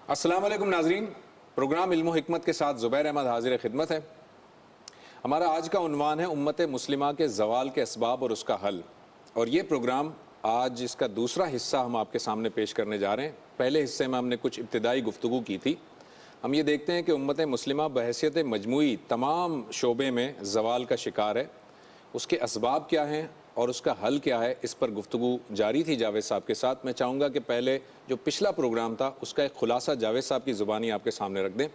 السلام علیکم ناظرین، پروگرام علم و حکمت کے ساتھ زبیر احمد حاضر خدمت ہے۔ ہمارا آج کا عنوان ہے امت مسلمہ کے زوال کے اسباب اور اس کا حل، اور یہ پروگرام آج اس کا دوسرا حصہ ہم آپ کے سامنے پیش کرنے جا رہے ہیں۔ پہلے حصے میں ہم نے کچھ ابتدائی گفتگو کی تھی۔ ہم یہ دیکھتے ہیں کہ امت مسلمہ بحیثیت مجموعی تمام شعبے میں زوال کا شکار ہے، اس کے اسباب کیا ہیں اور اس کا حل کیا ہے، اس پر گفتگو جاری تھی جاوید صاحب کے ساتھ۔ میں چاہوں گا کہ پہلے جو پچھلا پروگرام تھا اس کا ایک خلاصہ جاوید صاحب کی زبانی آپ کے سامنے رکھ دیں۔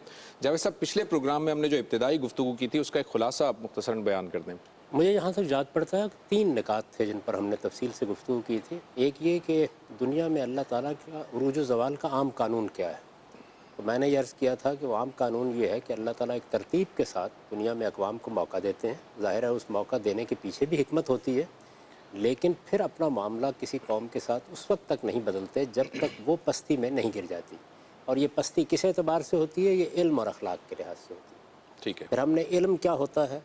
جاوید صاحب، پچھلے پروگرام میں ہم نے جو ابتدائی گفتگو کی تھی اس کا ایک خلاصہ آپ مختصراً بیان کر دیں۔ مجھے یہاں تک یاد پڑتا ہے 3 نکات تھے جن پر ہم نے تفصیل سے گفتگو کی تھی۔ ایک یہ کہ دنیا میں اللہ تعالیٰ کا عروج و زوال کا عام قانون کیا ہے۔ تو میں نے یہ عرض کیا تھا کہ وہ عام قانون یہ ہے کہ اللہ تعالیٰ ایک ترتیب کے ساتھ دنیا میں اقوام کو موقع دیتے ہیں۔ ظاہر ہے اس موقع دینے کے پیچھے بھی حکمت ہوتی ہے، لیکن پھر اپنا معاملہ کسی قوم کے ساتھ اس وقت تک نہیں بدلتے جب تک وہ پستی میں نہیں گر جاتی۔ اور یہ پستی کس اعتبار سے ہوتی ہے؟ یہ علم اور اخلاق کے لحاظ سے ہوتی ہے۔ ٹھیک ہے، پھر ہم نے علم کیا ہوتا ہے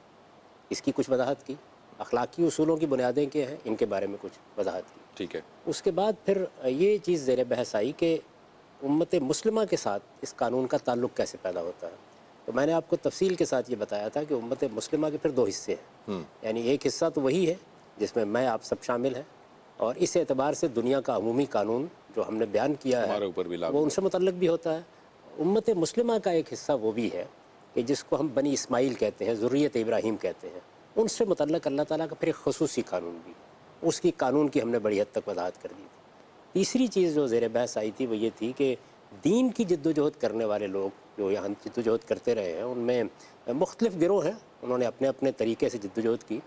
اس کی کچھ وضاحت کی، اخلاقی اصولوں کی بنیادیں کیا ہیں ان کے بارے میں کچھ وضاحت کی۔ ٹھیک ہے، اس کے بعد پھر یہ چیز زیر بحث آئی کہ امت مسلمہ کے ساتھ اس قانون کا تعلق کیسے پیدا ہوتا ہے۔ تو میں نے آپ کو تفصیل کے ساتھ یہ بتایا تھا کہ امت مسلمہ کے پھر 2 حصے ہیں، یعنی ایک حصہ تو وہی ہے جس میں آپ سب شامل ہیں، اور اس اعتبار سے دنیا کا عمومی قانون جو ہم نے بیان کیا ہے ہمارے اوپر بھی لاگو وہ ان سے متعلق بھی ہوتا ہے۔ امت مسلمہ کا ایک حصہ وہ بھی ہے کہ جس کو ہم بنی اسماعیل کہتے ہیں، ذریت ابراہیم کہتے ہیں، ان سے متعلق اللہ تعالیٰ کا پھر ایک خصوصی قانون بھی، اس کی قانون کی ہم نے بڑی حد تک وضاحت کر دی تھی۔ تیسری چیز جو زیر بحث آئی تھی وہ یہ تھی کہ دین کی جد و جہد کرنے والے لوگ جو یہاں جد و جہد کرتے رہے ہیں ان میں مختلف گروہ ہیں، انہوں نے اپنے اپنے طریقے سے جد و جہد کی۔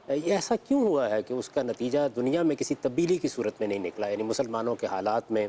یہ ایسا کیوں ہوا ہے کہ اس کا نتیجہ دنیا میں کسی تبدیلی کی صورت میں نہیں نکلا، یعنی مسلمانوں کے حالات میں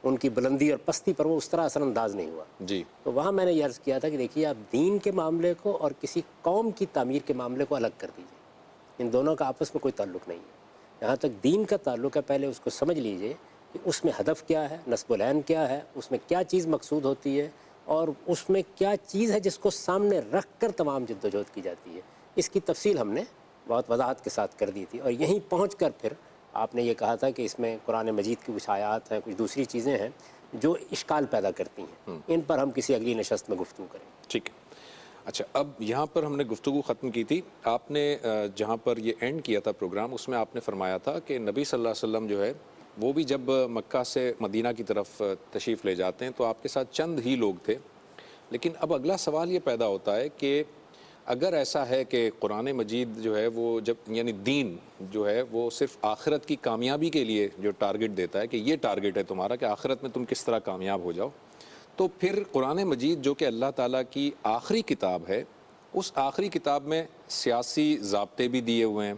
ان کی بلندی اور پستی پر وہ اس طرح اثر انداز نہیں ہوا؟ جی، تو وہاں میں نے یہ عرض کیا تھا کہ دیکھیے آپ دین کے معاملے کو اور کسی قوم کی تعمیر کے معاملے کو الگ کر دیجیے، ان دونوں کا آپس میں کوئی تعلق نہیں ہے۔ جہاں تک دین کا تعلق ہے پہلے اس کو سمجھ لیجئے کہ اس میں ہدف کیا ہے، نصب العین کیا ہے، اس میں کیا چیز مقصود ہوتی ہے، اور اس میں کیا چیز ہے جس کو سامنے رکھ کر تمام جد و جہد کی جاتی ہے۔ اس کی تفصیل ہم نے بہت وضاحت کے ساتھ کر دی تھی، اور یہیں پہنچ کر پھر آپ نے یہ کہا تھا کہ اس میں قرآن مجید کی کچھ آیات ہیں، کچھ دوسری چیزیں ہیں جو اشکال پیدا کرتی ہیں، ان پر ہم کسی اگلی نشست میں گفتگو کریں۔ ٹھیک ہے۔ اچھا، اب یہاں پر ہم نے گفتگو ختم کی تھی، آپ نے جہاں پر یہ اینڈ کیا تھا پروگرام اس میں آپ نے فرمایا تھا کہ نبی صلی اللہ علیہ وسلم جو ہے وہ بھی جب مکہ سے مدینہ کی طرف تشریف لے جاتے ہیں تو آپ کے ساتھ چند ہی لوگ تھے، لیکن اب اگلا سوال یہ پیدا ہوتا ہے کہ اگر ایسا ہے کہ قرآن مجید جو ہے وہ جب یعنی دین جو ہے وہ صرف آخرت کی کامیابی کے لیے جو ٹارگٹ دیتا ہے کہ یہ ٹارگٹ ہے تمہارا کہ آخرت میں تم کس طرح کامیاب ہو جاؤ، تو پھر قرآن مجید جو کہ اللہ تعالیٰ کی آخری کتاب ہے، اس آخری کتاب میں سیاسی ضابطے بھی دیے ہوئے ہیں،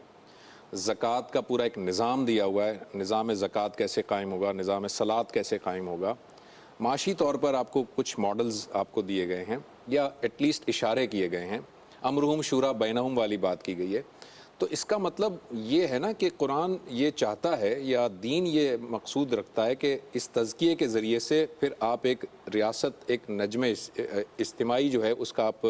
زکوٰۃ کا پورا ایک نظام دیا ہوا ہے، نظام زکوٰۃ کیسے قائم ہوگا، نظام صلاۃ کیسے قائم ہوگا، معاشی طور پر آپ کو کچھ ماڈلز آپ کو دیے گئے ہیں یا ایٹ لیسٹ اشارے کیے گئے ہیں، امرہم شورا بینہم والی بات کی گئی ہے۔ تو اس کا مطلب یہ ہے نا کہ قرآن یہ چاہتا ہے یا دین یہ مقصود رکھتا ہے کہ اس تزکیے کے ذریعے سے پھر آپ ایک ریاست، ایک نظم اجتماعی جو ہے اس کا آپ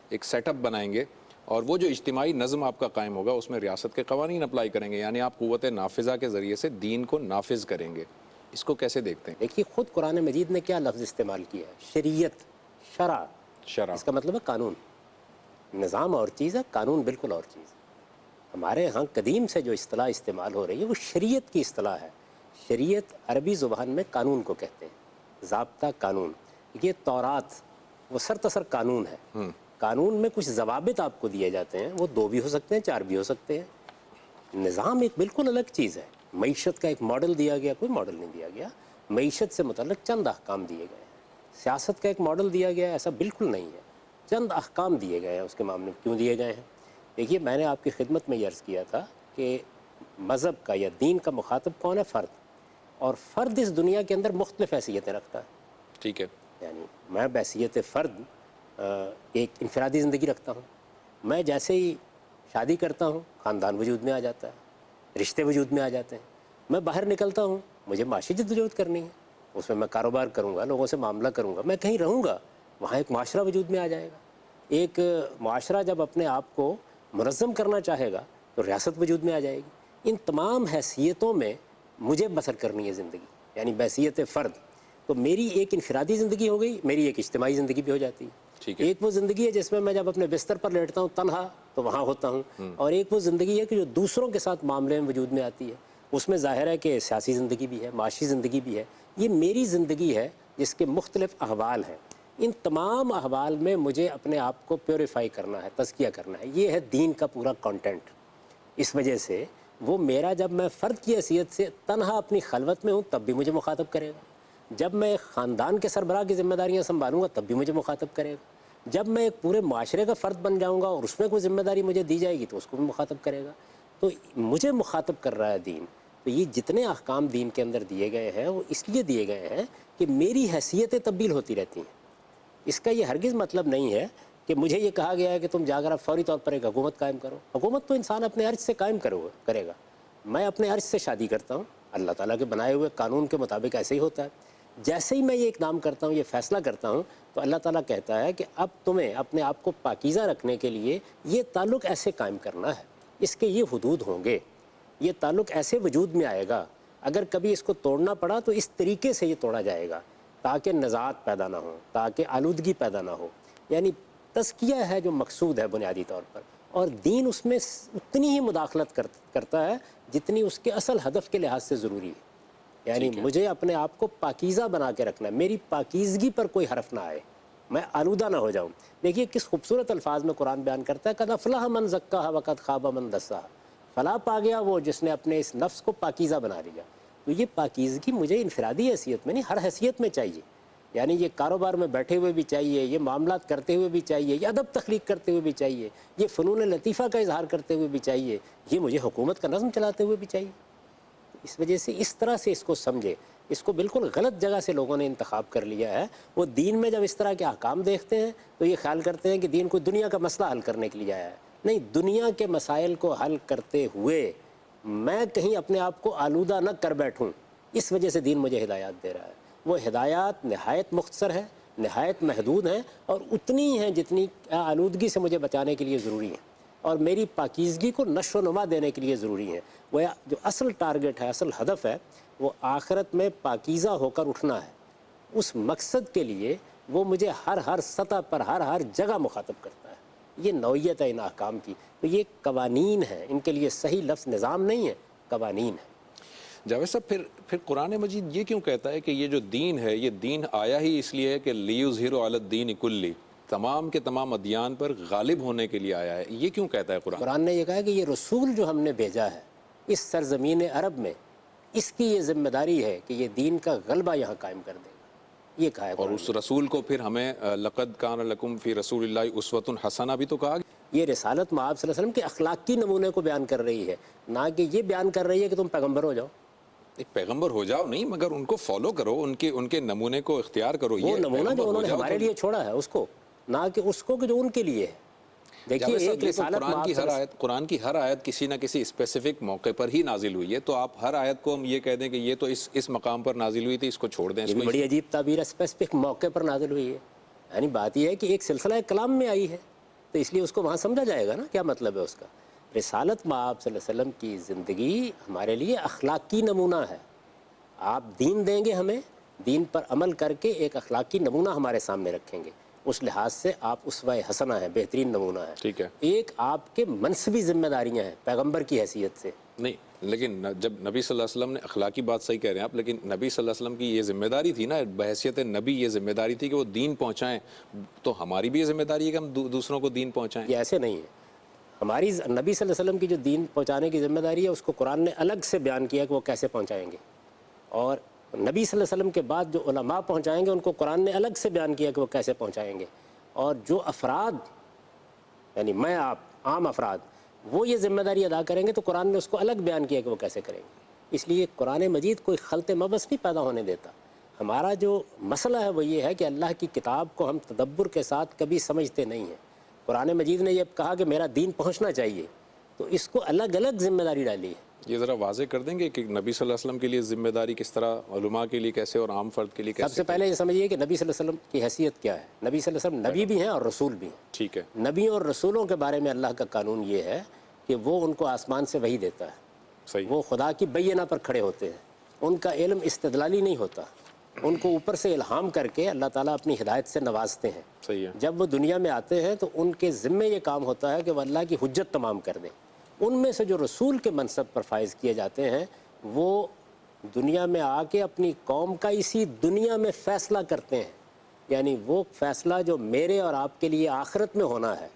ایک سیٹ اپ بنائیں گے، اور وہ جو اجتماعی نظم آپ کا قائم ہوگا اس میں ریاست کے قوانین اپلائی کریں گے، یعنی آپ قوت نافذہ کے ذریعے سے دین کو نافذ کریں گے۔ اس کو کیسے دیکھتے ہیں؟ دیکھیے خود قرآن مجید نے کیا لفظ استعمال کیا ہے؟ شریعت، شرع۔ شرع، اس کا مطلب ہے قانون۔ نظام اور چیز ہے، قانون بالکل اور چیز ہے۔ ہمارے ہاں قدیم سے جو اصطلاح استعمال ہو رہی ہے وہ شریعت کی اصطلاح ہے۔ شریعت عربی زبان میں قانون کو کہتے ہیں، ضابطہ، قانون۔ یہ تورات وہ سرتاسر قانون ہے۔ قانون میں کچھ ضوابط آپ کو دیے جاتے ہیں، وہ 2 بھی ہو سکتے ہیں، 4 بھی ہو سکتے ہیں۔ نظام ایک بالکل الگ چیز ہے۔ معیشت کا ایک ماڈل دیا گیا، کوئی ماڈل نہیں دیا گیا، معیشت سے متعلق چند احکام دیے گئے ہیں۔ سیاست کا ایک ماڈل دیا گیا، ایسا بالکل نہیں ہے، چند احکام دیے گئے ہیں۔ اس کے معاملے میں کیوں دیے گئے ہیں؟ دیکھیے میں نے آپ کی خدمت میں یہ عرض کیا تھا کہ مذہب کا یا دین کا مخاطب کون ہے؟ فرد، اور فرد اس دنیا کے اندر مختلف حیثیتیں رکھتا ہے۔ ٹھیک ہے، یعنی میں بحیثیت فرد ایک انفرادی زندگی رکھتا ہوں، میں جیسے ہی شادی کرتا ہوں خاندان وجود میں آ جاتا ہے، رشتے وجود میں آ جاتے ہیں۔ میں باہر نکلتا ہوں، مجھے معاشی جدوجہد کرنی ہے، اس میں کاروبار کروں گا، لوگوں سے معاملہ کروں گا، میں کہیں رہوں گا، وہاں ایک معاشرہ وجود میں آ جائے گا۔ ایک معاشرہ جب اپنے آپ کو منظم کرنا چاہے گا تو ریاست وجود میں آ جائے گی۔ ان تمام حیثیتوں میں مجھے بسر کرنی ہے زندگی، یعنی بحیثیت فرد۔ تو میری ایک انفرادی زندگی ہو گئی، میری ایک اجتماعی زندگی بھی ہو جاتی ہے۔ ٹھیک ہے۔ ایک وہ زندگی ہے جس میں میں جب اپنے بستر پر لیٹتا ہوں تنہا تو وہاں ہوتا ہوں، اور ایک وہ زندگی ہے کہ جو دوسروں کے ساتھ معاملے میں وجود میں آتی ہے، اس میں ظاہر ہے کہ سیاسی زندگی بھی ہے، معاشی زندگی بھی ہے۔ یہ میری زندگی ہے جس کے مختلف احوال ہیں، ان تمام احوال میں مجھے اپنے آپ کو پیوریفائی کرنا ہے، تزکیہ کرنا ہے۔ یہ ہے دین کا پورا کانٹینٹ۔ اس وجہ سے وہ میرا جب میں فرد کی حیثیت سے تنہا اپنی خلوت میں ہوں تب بھی مجھے مخاطب کرے گا، جب میں ایک خاندان کے سربراہ کی ذمہ داریاں سنبھالوں گا تب بھی مجھے مخاطب کرے گا، جب میں ایک پورے معاشرے کا فرد بن جاؤں گا اور اس میں کوئی ذمہ داری مجھے دی جائے گی تو اس کو بھی مخاطب کرے گا۔ تو مجھے مخاطب کر رہا ہے دین۔ تو یہ جتنے احکام دین کے اندر دیے گئے ہیں وہ اس لیے دیے گئے ہیں کہ میری حیثیتیں تبدیل ہوتی رہتی ہیں۔ اس کا یہ ہرگز مطلب نہیں ہے کہ مجھے یہ کہا گیا ہے کہ تم جا کر اب فوری طور پر ایک حکومت قائم کرو۔ حکومت تو انسان اپنے عرض سے قائم کرے گا۔ میں اپنے عرض سے شادی کرتا ہوں، اللہ تعالیٰ کے بنائے ہوئے قانون کے مطابق ایسے ہی ہوتا ہے۔ جیسے ہی میں یہ اقدام کرتا ہوں، یہ فیصلہ کرتا ہوں، تو اللہ تعالیٰ کہتا ہے کہ اب تمہیں اپنے آپ کو پاکیزہ رکھنے کے لیے یہ تعلق ایسے قائم کرنا ہے، اس کے یہ حدود ہوں گے، یہ تعلق ایسے وجود میں آئے گا، اگر کبھی اس کو توڑنا پڑا تو اس طریقے سے یہ توڑا جائے گا تاکہ نزاعت پیدا نہ ہو، تاکہ آلودگی پیدا نہ ہو۔ یعنی تزکیہ ہے جو مقصود ہے بنیادی طور پر، اور دین اس میں اتنی ہی مداخلت کرتا ہے جتنی اس کے اصل ہدف کے لحاظ سے ضروری ہے۔ یعنی مجھے اپنے آپ کو پاکیزہ بنا کے رکھنا ہے، میری پاکیزگی پر کوئی حرف نہ آئے، میں آلودہ نہ ہو جاؤں۔ دیکھیے کس خوبصورت الفاظ میں قرآن بیان کرتا ہے، قد افلح من زکاھا وقد خاب من دساھا۔ فلاح پا گیا وہ جس نے اپنے اس نفس کو پاکیزہ بنا لیا۔ تو یہ پاکیزگی مجھے انفرادی حیثیت میں نہیں، ہر حیثیت میں چاہیے۔ یعنی یہ کاروبار میں بیٹھے ہوئے بھی چاہیے، یہ معاملات کرتے ہوئے بھی چاہیے، یہ ادب تخلیق کرتے ہوئے بھی چاہیے، یہ فنون لطیفہ کا اظہار کرتے ہوئے بھی چاہیے، یہ مجھے حکومت کا نظم چلاتے ہوئے بھی چاہیے۔ اس وجہ سے اس طرح سے اس کو سمجھے۔ اس کو بالکل غلط جگہ سے لوگوں نے انتخاب کر لیا ہے۔ وہ دین میں جب اس طرح کے احکام دیکھتے ہیں تو یہ خیال کرتے ہیں کہ دین کو دنیا کا مسئلہ حل کرنے کے لیے آیا ہے۔ نہیں، دنیا کے مسائل کو حل کرتے ہوئے میں کہیں اپنے آپ کو آلودہ نہ کر بیٹھوں، اس وجہ سے دین مجھے ہدایات دے رہا ہے۔ وہ ہدایات نہایت مختصر ہے، نہایت محدود ہیں، اور اتنی ہیں جتنی آلودگی سے مجھے بچانے کے لیے ضروری ہیں، اور میری پاکیزگی کو نشو و نما دینے کے لیے ضروری ہیں۔ وہ جو اصل ٹارگٹ ہے، اصل ہدف ہے، وہ آخرت میں پاکیزہ ہو کر اٹھنا ہے۔ اس مقصد کے لیے وہ مجھے ہر سطح پر ہر جگہ مخاطب کرتا ہے۔ یہ نوعیت ہے ان احکام کی۔ تو یہ قوانین ہیں، ان کے لیے صحیح لفظ نظام نہیں ہے، قوانین ہے۔ جاوید صاحب پھر قرآن مجید یہ کیوں کہتا ہے کہ یہ جو دین ہے، یہ دین آیا ہی اس لیے ہے کہ لیظہروا علی الدین کلہ، تمام کے تمام ادیان پر غالب ہونے کے لیے آیا ہے؟ یہ کیوں کہتا ہے قرآن؟ قرآن نے یہ کہا کہ یہ رسول جو ہم نے بھیجا ہے اس سرزمین عرب میں، اس کی یہ ذمہ داری ہے کہ یہ دین کا غلبہ یہاں قائم کر دے گا، یہ کہا ہے اور قرآن اس رسول کو پھر ہمیں لقد کان لکم فی رسول اللہ اسوۃ حسنہ بھی تو کہا گیا۔ یہ رسالت مآب صلی اللہ علیہ وسلم کے اخلاقی نمونے کو بیان کر رہی ہے، نہ کہ یہ بیان کر رہی ہے کہ تم پیغمبر ہو جاؤ۔ ایک پیغمبر ہو جاؤ نہیں، مگر ان کو فالو کرو، ان کے نمونے کو اختیار کرو۔ وہ یہ نمونہ جو انہوں نے ہمارے لیے چھوڑا ہے اس کو، نہ کہ اس کو کہ جو ان کے لیے ہے۔ دیکھیے ایک رسالت قرآن کی ہر آیت کسی نہ کسی اسپیسیفک موقع پر ہی نازل ہوئی ہے، تو آپ ہر آیت کو ہم یہ کہہ دیں کہ یہ تو اس مقام پر نازل ہوئی تھی، اس کو چھوڑ دیں۔ یہ بھی بڑی عجیب تعبیر ہے، اسپیسیفک موقع پر نازل ہوئی ہے۔ یعنی بات یہ ہے کہ ایک سلسلہ کلام میں آئی ہے تو اس لیے اس کو وہاں سمجھا جائے گا نا، کیا مطلب ہے اس کا۔ رسالت مآب صلی اللہ علیہ وسلم کی زندگی ہمارے لیے اخلاقی نمونہ ہے۔ آپ دین دیں گے ہمیں، دین پر عمل کر کے ایک اخلاقی نمونہ ہمارے سامنے رکھیں گے، اس لحاظ سے آپ اسوہ حسنہ ہیں، بہترین نمونہ ہے۔ ٹھیک ہے۔ ایک آپ کے منصبی ذمہ داریاں ہیں پیغمبر کی حیثیت سے۔ نہیں، لیکن جب نبی صلی اللہ علیہ وسلم نے اخلاقی بات صحیح کہہ رہے ہیں آپ، لیکن نبی صلی اللہ علیہ وسلم کی یہ ذمہ داری تھی نا، بحیثیت نبی یہ ذمہ داری تھی کہ وہ دین پہنچائیں، تو ہماری بھی یہ ذمہ داری ہے کہ ہم دوسروں کو دین پہنچائیں۔ یہ ایسے نہیں ہے۔ ہماری نبی صلی اللہ علیہ وسلم کی جو دین پہنچانے کی ذمہ داری ہے اس کو قرآن نے الگ سے بیان کیا کہ وہ کیسے پہنچائیں گے، اور نبی صلی اللہ علیہ وسلم کے بعد جو علماء پہنچائیں گے ان کو قرآن نے الگ سے بیان کیا کہ وہ کیسے پہنچائیں گے، اور جو افراد یعنی میں آپ عام افراد وہ یہ ذمہ داری ادا کریں گے تو قرآن نے اس کو الگ بیان کیا کہ وہ کیسے کریں گے۔ اس لیے قرآن مجید کوئی خلط مبس نہیں پیدا ہونے دیتا۔ ہمارا جو مسئلہ ہے وہ یہ ہے کہ اللہ کی کتاب کو ہم تدبر کے ساتھ کبھی سمجھتے نہیں ہیں۔ قرآن مجید نے یہ کہا کہ میرا دین پہنچنا چاہیے، تو اس کو الگ الگ ذمہ داری ڈالی ہے۔ یہ ذرا واضح کر دیں گے کہ نبی صلی اللہ علیہ وسلم کے لیے ذمہ داری کس طرح، علماء کے لیے کیسے، اور عام فرد کے لیے کیسے؟ سب سے پہلے یہ سمجھیے کہ نبی صلی اللہ علیہ وسلم کی حیثیت کیا ہے۔ نبی صلی اللہ علیہ وسلم نبی بھی ہیں اور رسول بھی ہیں۔ ٹھیک ہے۔ نبیوں اور رسولوں کے بارے میں اللہ کا قانون یہ ہے کہ وہ ان کو آسمان سے وحی دیتا ہے، صحیح۔ وہ خدا کی بینہ پر کھڑے ہوتے ہیں، ان کا علم استدلالی نہیں ہوتا، ان کو اوپر سے الہام کر کے اللہ تعالیٰ اپنی ہدایت سے نوازتے ہیں. صحیح ہے. جب وہ دنیا میں آتے ہیں تو ان کے ذمے یہ کام ہوتا ہے کہ وہ اللہ کی حجت تمام کر دیں. ان میں سے جو رسول کے منصب پر فائز کیے جاتے ہیں وہ دنیا میں آ کے اپنی قوم کا اسی دنیا میں فیصلہ کرتے ہیں. یعنی وہ فیصلہ جو میرے اور آپ کے لیے آخرت میں ہونا ہے،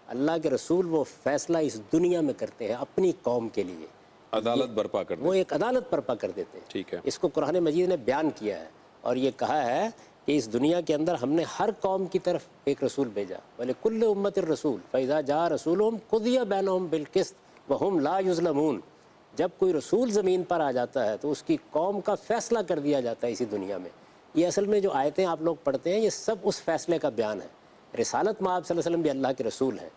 اللہ کے رسول وہ فیصلہ اس دنیا میں کرتے ہیں اپنی قوم کے لیے. عدالت برپا کر وہ دیں. ایک عدالت برپا کر دیتے ہیں. ٹھیک ہے. اس کو قرآن مجید نے بیان کیا ہے اور یہ کہا ہے کہ اس دنیا کے اندر ہم نے ہر قوم کی طرف ایک رسول بھیجا. وَلِكُلِّ أُمَّةٍ رَسُولٌ فَإِذَا جَاءَ رَسُولُهُمْ قُضِيَ بَيْنَهُمْ بِالْقِسْطِ وَهُمْ لَا يُظْلَمُونَ. جب کوئی رسول زمین پر آ جاتا ہے تو اس کی قوم کا فیصلہ کر دیا جاتا ہے اسی دنیا میں. یہ اصل میں جو آیتیں آپ لوگ پڑھتے ہیں یہ سب اس فیصلے کا بیان ہے. رسالت میں آپ صلی اللہ علیہ وسلم بھی اللہ کے رسول ہیں.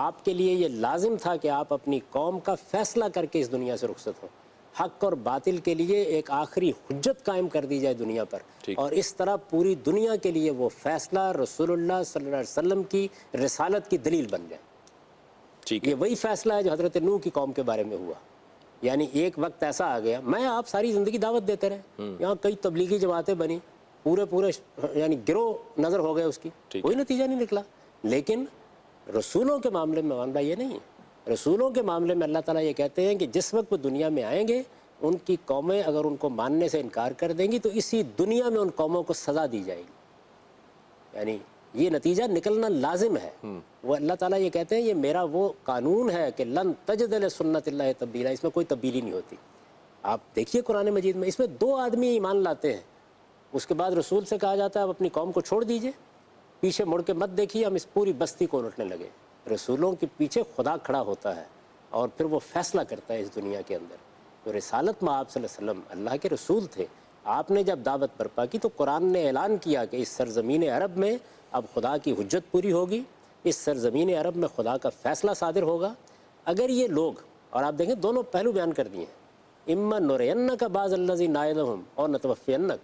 آپ کے لیے یہ لازم تھا کہ آپ اپنی قوم کا فیصلہ کر کے اس دنیا سے رخصت ہوں. حق اور باطل کے لیے ایک آخری حجت قائم کر دی جائے دنیا پر، اور اس طرح پوری دنیا کے لیے وہ فیصلہ رسول اللہ صلی اللہ علیہ وسلم کی رسالت کی دلیل بن جائے. یہ وہی فیصلہ ہے جو حضرت نوح کی قوم کے بارے میں ہوا. یعنی ایک وقت ایسا آ گیا، میں آپ ساری زندگی دعوت دیتے رہے، یہاں کئی تبلیغی جماعتیں بنی، پورے یعنی گروہ نظر ہو گئے، اس کی کوئی نتیجہ نہیں نکلا. لیکن رسولوں کے معاملے میں معاملہ یہ نہیں ہے. رسولوں کے معاملے میں اللہ تعالیٰ یہ کہتے ہیں کہ جس وقت وہ دنیا میں آئیں گے ان کی قومیں اگر ان کو ماننے سے انکار کر دیں گی تو اسی دنیا میں ان قوموں کو سزا دی جائے گی. یعنی یہ نتیجہ نکلنا لازم ہے. وہ اللہ تعالیٰ یہ کہتے ہیں یہ میرا وہ قانون ہے کہ لن تجد لسنت اللہ تبدیلا، اس میں کوئی تبدیلی نہیں ہوتی. آپ دیکھیے قرآن مجید میں اس میں 2 آدمی ایمان لاتے ہیں، اس کے بعد رسول سے کہا جاتا ہے آپ اپنی قوم کو چھوڑ دیجئے، پیچھے مڑ کے مت دیکھیے، ہم اس پوری بستی کو لوٹنے لگے. رسولوں کے پیچھے خدا کھڑا ہوتا ہے اور پھر وہ فیصلہ کرتا ہے اس دنیا کے اندر. تو رسالت میں آپ صلی اللہ علیہ وسلم اللہ کے رسول تھے. آپ نے جب دعوت برپا کی تو قرآن نے اعلان کیا کہ اس سرزمین عرب میں اب خدا کی حجت پوری ہوگی، اس سرزمین عرب میں خدا کا فیصلہ صادر ہوگا. اگر یہ لوگ، اور آپ دیکھیں دونوں پہلو بیان کر دیے ہیں، اما نُرِيَنَّكَ بَعْضَ الَّذِي نَعِدُهُمْ اور نَتَوَفِّيَنَّكَ،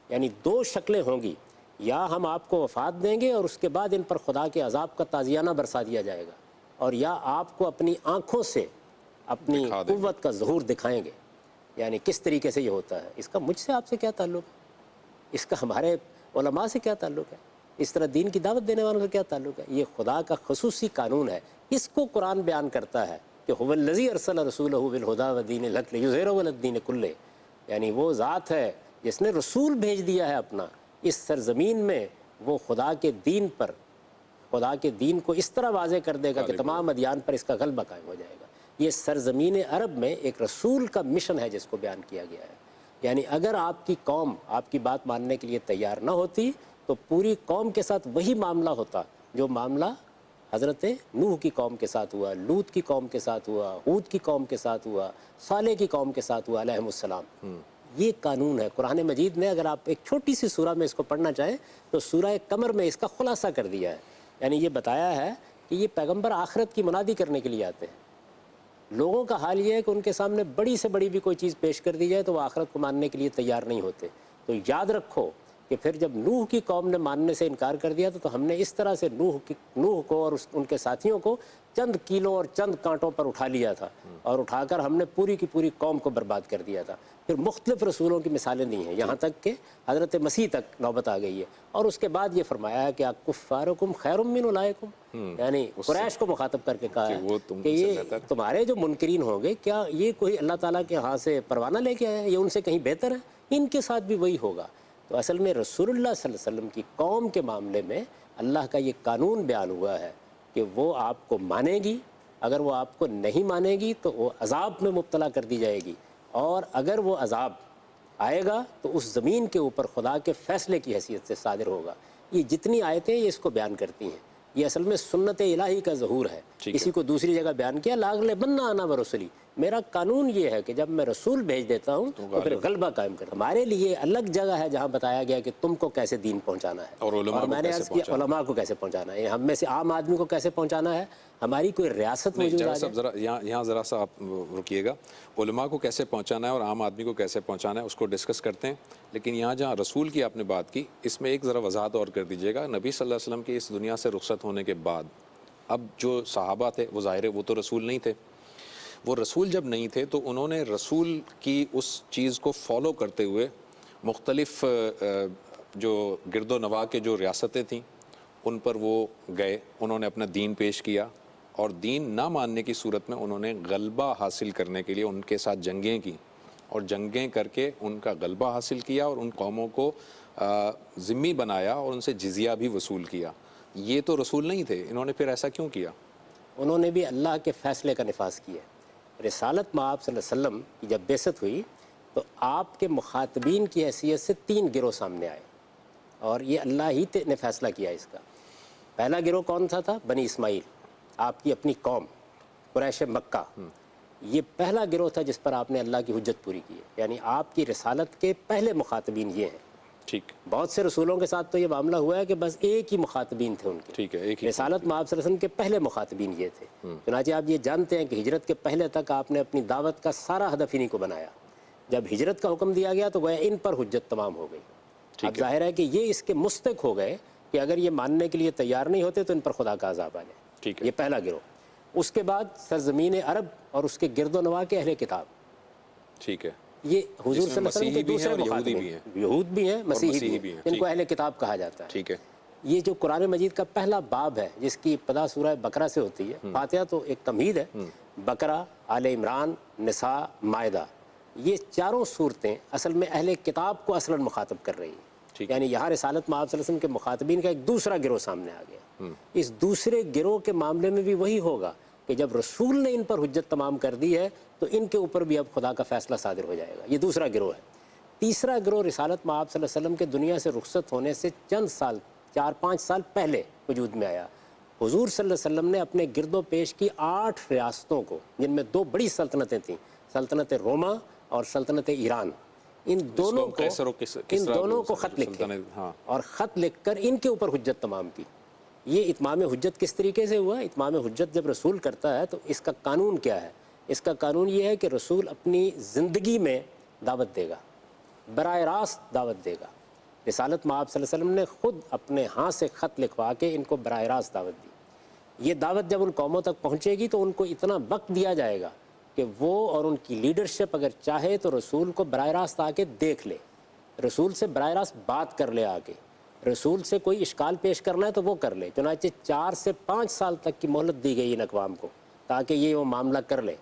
یعنی 2 شکلیں ہوں گی، یا ہم آپ کو وفات دیں گے اور اس کے بعد ان پر خدا کے عذاب کا تازیانہ برسا دیا جائے گا، اور یا آپ کو اپنی آنکھوں سے اپنی قوت کا ظہور دکھائیں گے. یعنی کس طریقے سے یہ ہوتا ہے، اس کا مجھ سے آپ سے کیا تعلق ہے، اس کا ہمارے علماء سے کیا تعلق ہے، اس طرح دین کی دعوت دینے والوں کا کیا تعلق ہے. یہ خدا کا خصوصی قانون ہے. اس کو قرآن بیان کرتا ہے کہ هو الذی ارسل رسولہ بالہدی ودین الحق لیظہرہ علی الدین کلہ. یعنی وہ ذات ہے جس نے رسول بھیج دیا ہے اپنا اس سرزمین میں، وہ خدا کے دین پر، خدا کے دین کو اس طرح واضح کر دے گا کہ تمام ادیان پر اس کا غلبہ قائم ہو جائے گا. یہ سرزمین عرب میں ایک رسول کا مشن ہے جس کو بیان کیا گیا ہے. یعنی اگر آپ کی قوم آپ کی بات ماننے کے لیے تیار نہ ہوتی تو پوری قوم کے ساتھ وہی معاملہ ہوتا جو معاملہ حضرت نوح کی قوم کے ساتھ ہوا، لوط کی قوم کے ساتھ ہوا، ہود کی قوم کے ساتھ ہوا، صالح کی قوم کے ساتھ ہوا علیہم السلام. یہ قانون ہے. قرآن مجید نے اگر آپ ایک چھوٹی سی سورہ میں اس کو پڑھنا چاہیں تو سورہ قمر میں اس کا خلاصہ کر دیا ہے. یعنی یہ بتایا ہے کہ یہ پیغمبر آخرت کی منادی کرنے کے لیے آتے ہیں. لوگوں کا حال یہ ہے کہ ان کے سامنے بڑی سے بڑی بھی کوئی چیز پیش کر دی جائے تو وہ آخرت کو ماننے کے لیے تیار نہیں ہوتے. تو یاد رکھو کہ پھر جب نوح کی قوم نے ماننے سے انکار کر دیا تو ہم نے اس طرح سے نوح کو اور ان کے ساتھیوں کو چند کیلوں اور چند کانٹوں پر اٹھا لیا تھا، اور اٹھا کر ہم نے پوری کی پوری قوم کو برباد کر دیا تھا. پھر مختلف رسولوں کی مثالیں دی ہیں یہاں تک کہ حضرت مسیح تک نوبت آ گئی ہے. اور اس کے بعد یہ فرمایا ہے کہ کفارکم خیر من اولئکم، یعنی قریش کو مخاطب کر کے کہا ہے کہ یہ تمہارے جو منکرین ہوں گے کیا یہ کوئی اللہ تعالیٰ کے ہاں سے پروانہ لے کے آئے ہیں، یہ ان سے کہیں بہتر ہے، ان کے ساتھ بھی وہی ہوگا. تو اصل میں رسول اللہ صلی اللہ علیہ وسلم کی قوم کے معاملے میں اللہ کا یہ قانون بیان ہوا ہے کہ وہ آپ کو مانے گی، اگر وہ آپ کو نہیں مانے گی تو وہ عذاب میں مبتلا کر دی جائے گی، اور اگر وہ عذاب آئے گا تو اس زمین کے اوپر خدا کے فیصلے کی حیثیت سے صادر ہوگا. یہ جتنی آیتیں یہ اس کو بیان کرتی ہیں، یہ اصل میں سنت الہی کا ظہور ہے. اسی کو دوسری جگہ بیان کیا لاغلبن انا ورسلی، میرا قانون یہ ہے کہ جب میں رسول بھیج دیتا ہوں تو پھر غلبہ قائم کرتا ہوں. ہمارے لیے الگ جگہ ہے جہاں بتایا گیا کہ تم کو کیسے دین پہنچانا ہے، اور میں نے عرض کیا علماء کو کیسے پہنچانا ہے، ہم میں سے عام آدمی کو کیسے پہنچانا ہے. ہماری کوئی ریاست موجود ہے، یہاں ذرا سا آپ رکیے گا. علماء کو کیسے پہنچانا ہے اور عام آدمی کو کیسے پہنچانا ہے اس کو ڈسکس کرتے ہیں. لیکن یہاں جہاں رسول کی آپ نے بات کی اس میں ایک ذرا وضاحت اور کر دیجیے گا. نبی صلی اللہ علیہ وسلم کی اس دنیا سے رخصت ہونے کے بعد اب جو صحابہ تھے وہ ظاہر ہے وہ تو رسول نہیں تھے. وہ رسول جب نہیں تھے تو انہوں نے رسول کی اس چیز کو فالو کرتے ہوئے مختلف جو گرد و نواح کے جو ریاستیں تھیں ان پر وہ گئے، انہوں نے اپنا دین پیش کیا، اور دین نہ ماننے کی صورت میں انہوں نے غلبہ حاصل کرنے کے لیے ان کے ساتھ جنگیں کی، اور جنگیں کر کے ان کا غلبہ حاصل کیا اور ان قوموں کو ذمہ بنایا اور ان سے جزیہ بھی وصول کیا۔ یہ تو رسول نہیں تھے، انہوں نے پھر ایسا کیوں کیا؟ انہوں نے بھی اللہ کے فیصلے کا نفاذ کیا۔ رسالت میں آپ صلی اللہ علیہ وسلم کی جب بعثت ہوئی تو آپ کے مخاطبین کی حیثیت سے 3 گروہ سامنے آئے، اور یہ اللہ ہی نے فیصلہ کیا اس کا۔ پہلا گروہ کون سا تھا؟ بنی اسماعیل، آپ کی اپنی قوم قریش مکہ۔ یہ پہلا گروہ تھا جس پر آپ نے اللہ کی حجت پوری کی ہے، یعنی آپ کی رسالت کے پہلے مخاطبین یہ ہیں۔ ٹھیک، بہت سے رسولوں کے ساتھ تو یہ معاملہ ہوا ہے کہ بس ایک ہی مخاطبین تھے ان کے۔ ٹھیک ہے، ایک ہی رسالت میں آپ صلی اللہ علیہ وسلم کے پہلے مخاطبین یہ تھے۔ چنانچہ آپ یہ جانتے ہیں کہ ہجرت کے پہلے تک آپ نے اپنی دعوت کا سارا ہدف انہی کو بنایا۔ جب ہجرت کا حکم دیا گیا تو گویا ان پر حجت تمام ہو گئی۔ اب ظاہر ہے کہ یہ اس کے مستحق ہو گئے کہ اگر یہ ماننے کے لیے تیار نہیں ہوتے تو ان پر خدا کا عذاب آ جائے۔ ٹھیک ہے، یہ پہلا گروہ۔ اس کے بعد سرزمین عرب اور اس کے گرد و نواح کے اہل کتاب، ٹھیک ہے، یہ حضور صلی اللہ علیہ وسلم کے مسیحی بھی ہیں دوسرے اور یہودی مخاطبین بھی ہیں۔ یہود بھی ہیں، مسیحی مسیحی بھی بھی ہیں، ہیں، جن کو اہل کتاب کہا جاتا ہے۔ ٹھیک ہے، یہ جو قرآن مجید کا پہلا باب ہے جس کی ابتدا سورہ بقرہ سے ہوتی ہے، فاتحہ تو ایک تمہید ہے، بقرہ، آل عمران، نساء، مائدہ، یہ چاروں صورتیں اصل میں اہل کتاب کو اصلاً مخاطب کر رہی ہیں۔ یعنی یہاں رسالت میں آپ صلی اللہ علیہ وسلم کے مخاطبین کا ایک دوسرا گروہ سامنے آ گیا۔ اس دوسرے گروہ کے معاملے میں بھی وہی ہوگا کہ جب رسول نے ان پر حجت تمام کر دی ہے تو ان کے اوپر بھی اب خدا کا فیصلہ صادر ہو جائے گا۔ یہ دوسرا گروہ ہے۔ تیسرا گروہ رسالت میں آپ صلی اللہ علیہ وسلم کے دنیا سے رخصت ہونے سے چند سال، 4-5 سال پہلے وجود میں آیا۔ حضور صلی اللہ علیہ وسلم نے اپنے گرد و پیش کی 8 ریاستوں کو، جن میں 2 بڑی سلطنتیں تھیں، سلطنت روما اور سلطنت ایران، ان دونوں کو خط لکھے اور خط لکھ کر ان کے اوپر حجت تمام کی۔ یہ اتمام حجت کس طریقے سے ہوا؟ اتمام حجت جب رسول کرتا ہے تو اس کا قانون کیا ہے؟ اس کا قانون یہ ہے کہ رسول اپنی زندگی میں دعوت دے گا، براہ راست دعوت دے گا۔ رسالت میں آپ صلی اللہ علیہ وسلم نے خود اپنے ہاتھ سے خط لکھوا کے ان کو براہ راست دعوت دی۔ یہ دعوت جب ان قوموں تک پہنچے گی تو ان کو اتنا وقت دیا جائے گا کہ وہ اور ان کی لیڈرشپ اگر چاہے تو رسول کو براہ راست آ کے دیکھ لے، رسول سے براہ راست بات کر لے، آ کے رسول سے کوئی اشکال پیش کرنا ہے تو وہ کر لے۔ چنانچہ 4 سے 5 سال تک کی مہلت دی گئی ان اقوام کو تاکہ یہ وہ معاملہ کر لے۔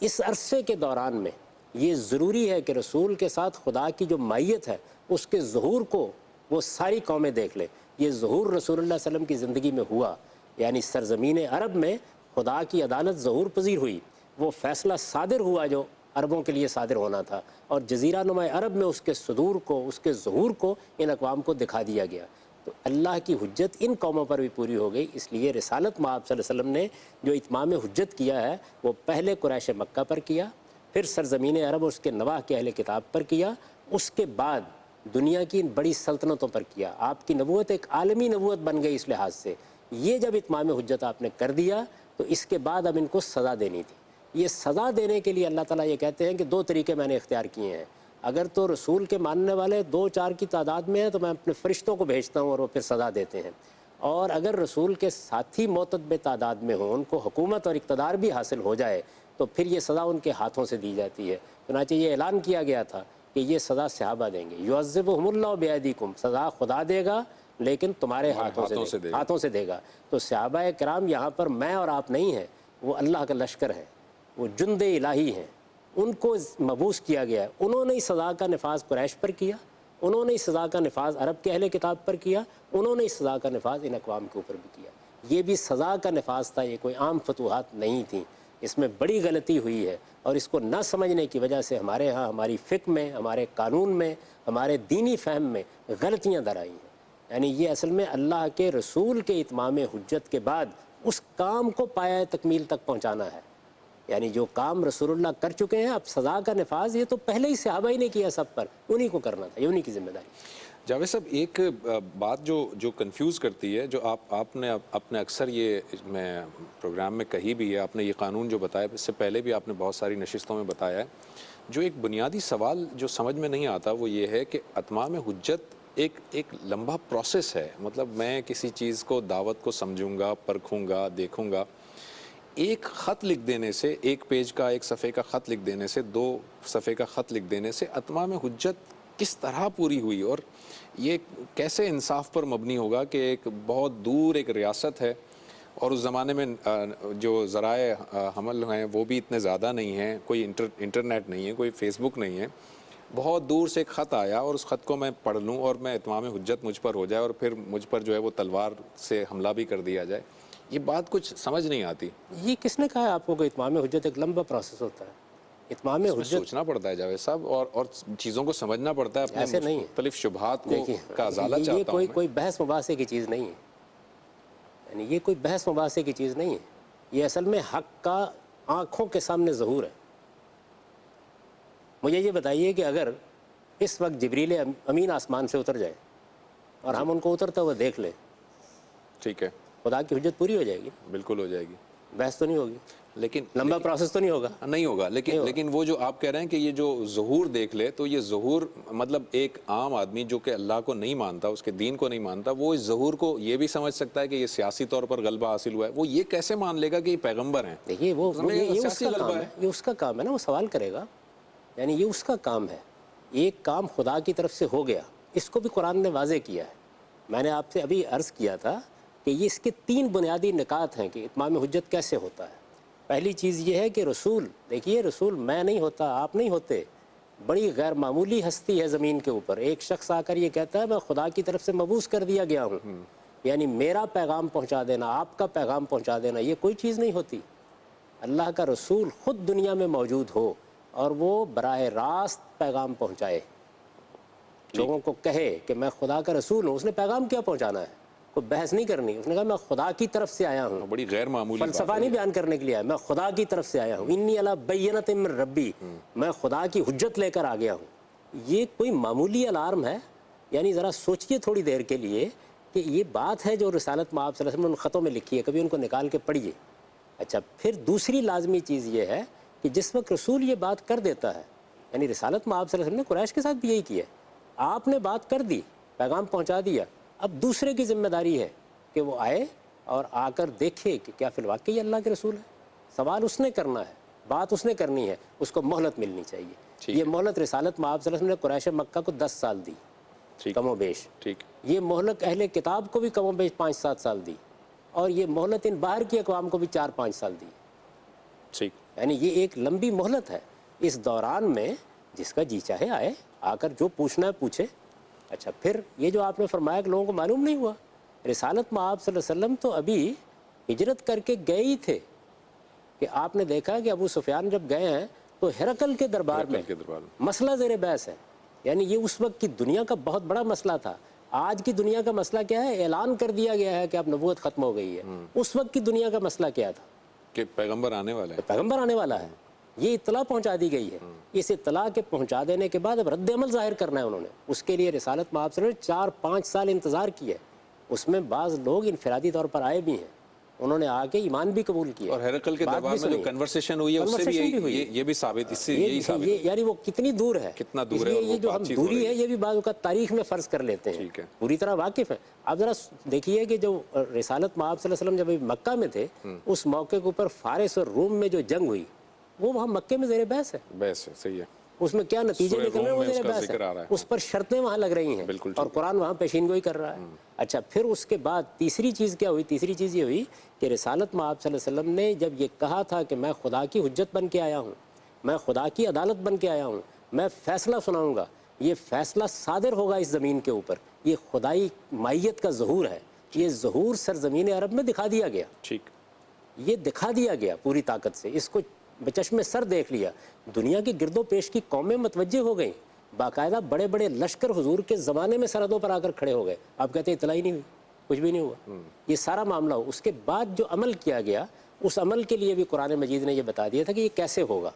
اس عرصے کے دوران میں یہ ضروری ہے کہ رسول کے ساتھ خدا کی جو مائیت ہے اس کے ظہور کو وہ ساری قومیں دیکھ لیں۔ یہ ظہور رسول اللہ صلی اللہ علیہ وسلم کی زندگی میں ہوا، یعنی سرزمین عرب میں خدا کی عدالت ظہور پذیر ہوئی، وہ فیصلہ صادر ہوا جو عربوں کے لیے صادر ہونا تھا، اور جزیرہ نما عرب میں اس کے صدور کو، اس کے ظہور کو ان اقوام کو دکھا دیا گیا۔ تو اللہ کی حجت ان قوموں پر بھی پوری ہو گئی۔ اس لیے رسالت میں آپ صلی اللہ علیہ وسلم نے جو اتمام حجت کیا ہے وہ پہلے قریش مکہ پر کیا، پھر سرزمین عرب اور اس کے نواح کے اہل کتاب پر کیا، اس کے بعد دنیا کی ان بڑی سلطنتوں پر کیا۔ آپ کی نبوت ایک عالمی نبوت بن گئی اس لحاظ سے۔ یہ جب اتمام حجت آپ نے کر دیا تو اس کے بعد اب ان کو سزا دینی تھی۔ یہ سزا دینے کے لیے اللہ تعالیٰ یہ کہتے ہیں کہ 2 طریقے میں نے اختیار کیے ہیں۔ اگر تو رسول کے ماننے والے 2-4 کی تعداد میں ہیں تو میں اپنے فرشتوں کو بھیجتا ہوں اور وہ پھر سزا دیتے ہیں، اور اگر رسول کے ساتھی معتدب تعداد میں ہوں، ان کو حکومت اور اقتدار بھی حاصل ہو جائے تو پھر یہ سزا ان کے ہاتھوں سے دی جاتی ہے۔ چنانچہ یہ اعلان کیا گیا تھا کہ یہ سزا صحابہ دیں گے، یعذبہم اللہ بایدیکم، سزا خدا دے گا لیکن تمہارے ہاتھوں سے دے گا۔ تو صحابہ کرام یہاں پر میں اور آپ نہیں ہیں، وہ اللہ کا لشکر ہے، وہ جند الہی ہیں، ان کو مبعوث کیا گیا ہے۔ انہوں نے اس سزا کا نفاذ قریش پر کیا، انہوں نے اس سزا کا نفاذ عرب کے اہل کتاب پر کیا، انہوں نے اس سزا کا نفاذ ان اقوام کے اوپر بھی کیا۔ یہ بھی سزا کا نفاذ تھا، یہ کوئی عام فتوحات نہیں تھیں۔ اس میں بڑی غلطی ہوئی ہے اور اس کو نہ سمجھنے کی وجہ سے ہمارے ہاں ہماری فقہ میں، ہمارے قانون میں، ہمارے دینی فہم میں غلطیاں در آئی ہیں۔ یعنی یہ اصل میں اللہ کے رسول کے اتمام حجت کے بعد اس کام کو پایہ تکمیل تک پہنچانا ہے۔ یعنی جو کام رسول اللہ کر چکے ہیں، اب سزا کا نفاذ یہ تو پہلے ہی صحابہ ہی نے کیا سب پر، انہی کو کرنا تھا، یہ انہی کی ذمہ داری۔ جاوید صاحب، ایک بات جو کنفیوز کرتی ہے، جو آپ نے اپنے اکثر یہ میں پروگرام میں کہی بھی ہے، آپ نے یہ قانون جو بتایا اس سے پہلے بھی آپ نے بہت ساری نشستوں میں بتایا ہے، جو ایک بنیادی سوال جو سمجھ میں نہیں آتا وہ یہ ہے کہ اتمام حجت ایک لمبا پروسیس ہے۔ مطلب میں کسی چیز کو، دعوت کو سمجھوں گا، پرکھوں گا، دیکھوں گا، ایک خط لکھ دینے سے، 1 پیج کا 1 صفحے کا خط لکھ دینے سے، 2 صفحے کا خط لکھ دینے سے اتمام حجت کس طرح پوری ہوئی اور یہ کیسے انصاف پر مبنی ہوگا کہ ایک بہت دور ایک ریاست ہے اور اس زمانے میں جو ذرائع حمل ہیں وہ بھی اتنے زیادہ نہیں ہیں, کوئی انٹرنیٹ نہیں ہے, کوئی فیس بک نہیں ہے, بہت دور سے ایک خط آیا اور اس خط کو میں پڑھ لوں اور میں اتمام حجت مجھ پر ہو جائے اور پھر مجھ پر جو ہے وہ تلوار سے حملہ بھی کر دیا جائے. یہ بات کچھ سمجھ نہیں آتی. یہ کس نے کہا ہے آپ کو کہ اتمام حجت ایک لمبا پروسیس ہوتا ہے؟ اتمام حجت سوچنا پڑتا ہے جاوید صاحب اور چیزوں کو سمجھنا پڑتا ہے, ایسے اپنے نہیں ہے. مختلف شبہات کو کا ازالہ یہ چاہتا ہوں. کوئی بحث مباحثے کی چیز نہیں ہے, یعنی یہ کوئی بحث مباحثے کی چیز نہیں ہے. یہ اصل میں حق کا آنکھوں کے سامنے ظہور ہے. مجھے یہ بتائیے کہ اگر اس وقت جبریل امین آسمان سے اتر جائے اور ہم ان کو اترتا ہوا دیکھ لیں, ٹھیک ہے, خدا کی حجت پوری ہو جائے گی؟ بالکل ہو جائے گی, بحث تو نہیں ہوگی, لیکن لمبا پروسیس تو نہیں ہوگا. نہیں ہوگا. لیکن وہ جو آپ کہہ رہے ہیں کہ یہ جو ظہور دیکھ لے, تو یہ ظہور مطلب ایک عام آدمی جو کہ اللہ کو نہیں مانتا, اس کے دین کو نہیں مانتا, وہ اس ظہور کو یہ بھی سمجھ سکتا ہے کہ یہ سیاسی طور پر غلبہ حاصل ہوا ہے. وہ یہ کیسے مان لے گا کہ یہ پیغمبر ہیں؟ دیکھیے یہ اس کا کام ہے, یہ اس کا کام ہے نا, وہ سوال کرے گا. یعنی یہ اس کا کام ہے. ایک کام خدا کی طرف سے ہو گیا, اس کو بھی قرآن نے واضح کیا ہے. میں نے آپ سے ابھی عرض کیا تھا کہ یہ اس کے 3 بنیادی نکات ہیں کہ اتمام حجت کیسے ہوتا ہے. پہلی چیز یہ ہے کہ رسول, دیکھیے رسول میں نہیں ہوتا, آپ نہیں ہوتے, بڑی غیر معمولی ہستی ہے زمین کے اوپر. ایک شخص آ کر یہ کہتا ہے میں خدا کی طرف سے مبعوث کر دیا گیا ہوں, یعنی میرا پیغام پہنچا دینا, آپ کا پیغام پہنچا دینا, یہ کوئی چیز نہیں ہوتی. اللہ کا رسول خود دنیا میں موجود ہو اور وہ براہ راست پیغام پہنچائے, لوگوں کو کہے کہ میں خدا کا رسول ہوں. اس نے پیغام کیا پہنچانا ہے, کوئی بحث نہیں کرنی. اس نے کہا میں خدا کی طرف سے آیا ہوں, بڑی غیر معمولی فلسفہ نہیں بیان کرنے کے لیے آیا, میں خدا کی طرف سے آیا ہوں. انی علی بینۃ من ربی, میں خدا کی حجت لے کر آ گیا ہوں. یہ کوئی معمولی الارم ہے؟ یعنی ذرا سوچئے تھوڑی دیر کے لیے کہ یہ بات ہے جو رسالت مآب صلی اللہ علیہ وسلم نے ان خطوں میں لکھی ہے, کبھی ان کو نکال کے پڑھیے. اچھا, پھر دوسری لازمی چیز یہ ہے کہ جس وقت رسول یہ بات کر دیتا ہے, یعنی رسالت مآب صلی اللہ علیہ وسلم نے قریش کے ساتھ بھی یہی کیا, آپ نے بات کر دی, پیغام پہنچا دیا, اب دوسرے کی ذمہ داری ہے کہ وہ آئے اور آ کر دیکھے کہ کیا فی الواقع یہ اللہ کے رسول ہے. سوال اس نے کرنا ہے, بات اس نے کرنی ہے, اس کو مہلت ملنی چاہیے. یہ مہلت رسالت مآب صلی اللہ علیہ وسلم نے قریش مکہ کو 10 سال دی, کم و بیش. یہ مہلت اہل کتاب کو بھی کم و بیش 5-7 سال دی, اور یہ مہلت ان باہر کی اقوام کو بھی 4-5 سال دی. یعنی یہ ایک لمبی مہلت ہے. اس دوران میں جس کا جی چاہے آئے, آ کر جو پوچھنا ہے پوچھے. اچھا, پھر یہ جو آپ نے فرمایا کہ لوگوں کو معلوم نہیں ہوا, رسالت مآب صلی اللہ علیہ وسلم تو ابھی ہجرت کر کے گئے ہی تھے کہ آپ نے دیکھا کہ ابو سفیان جب گئے ہیں تو ہرقل کے دربار میں مسئلہ زیر بحث ہے. یعنی یہ اس وقت کی دنیا کا بہت بڑا مسئلہ تھا. آج کی دنیا کا مسئلہ کیا ہے؟ اعلان کر دیا گیا ہے کہ اب نبوت ختم ہو گئی ہے. اس وقت کی دنیا کا مسئلہ کیا تھا کہ پیغمبر آنے والا ہے, پیغمبر آنے والا ہے. یہ اطلاع پہنچا دی گئی ہے. اس اطلاع کے پہنچا دینے کے بعد اب رد عمل ظاہر کرنا ہے انہوں نے. اس کے لیے رسالت مآب صلی اللہ علیہ وسلم نے 4-5 سال انتظار کیا. اس میں بعض لوگ انفرادی طور پر آئے بھی ہیں, انہوں نے آ کے ایمان بھی قبول کیا. اور ہرقل کے دربار میں جو کنورسیشن ہوئی ہے اس سے بھی یہ بھی ثابت, اس سے یہی ثابت ہے. یعنی وہ کتنی دور ہے, کتنا دور ہے, یہ جو ہم دوری ہے یہ بھی بعض اوقات تاریخ میں فرض کر لیتے ہیں, پوری طرح واقف ہیں. اب ذرا دیکھیے کہ جو رسالت مآب صلی اللہ علیہ وسلم جب مکہ میں تھے, اس موقع کے اوپر فارس اور روم میں جو جنگ ہوئی وہ وہاں مکے میں زیر بحث ہے. بحث ہے, صحیح ہے. اس میں کیا نتیجے نکل رہے ہیں وہ زیر بحث ہے. اس پر شرطیں وہاں لگ رہی ہیں اور قرآن وہاں پیشین گوئی کر رہا ہے. اچھا, پھر اس کے بعد تیسری چیز کیا ہوئی؟ تیسری چیز یہ ہوئی کہ رسالت مآب صلی اللہ علیہ وسلم نے جب یہ کہا تھا کہ میں خدا کی حجت بن کے آیا ہوں, میں خدا کی عدالت بن کے آیا ہوں, میں فیصلہ سناؤں گا, یہ فیصلہ صادر ہوگا اس زمین کے اوپر, یہ خدائی مائیت کا ظہور ہے. یہ ظہور سرزمین عرب میں دکھا دیا گیا. ٹھیک, یہ دکھا دیا گیا پوری طاقت سے. اس کو بچشم سر دیکھ لیا. دنیا کی گرد و پیش کی قومیں متوجہ ہو گئیں, باقاعدہ بڑے بڑے لشکر حضور کے زمانے میں سرحدوں پر آ کر کھڑے ہو گئے. آپ کہتے ہیں اطلاع ہی نہیں ہوئی, کچھ بھی نہیں ہوا. یہ سارا معاملہ ہو. اس کے بعد جو عمل کیا گیا, اس عمل کے لیے بھی قرآن مجید نے یہ بتا دیا تھا کہ یہ کیسے ہوگا.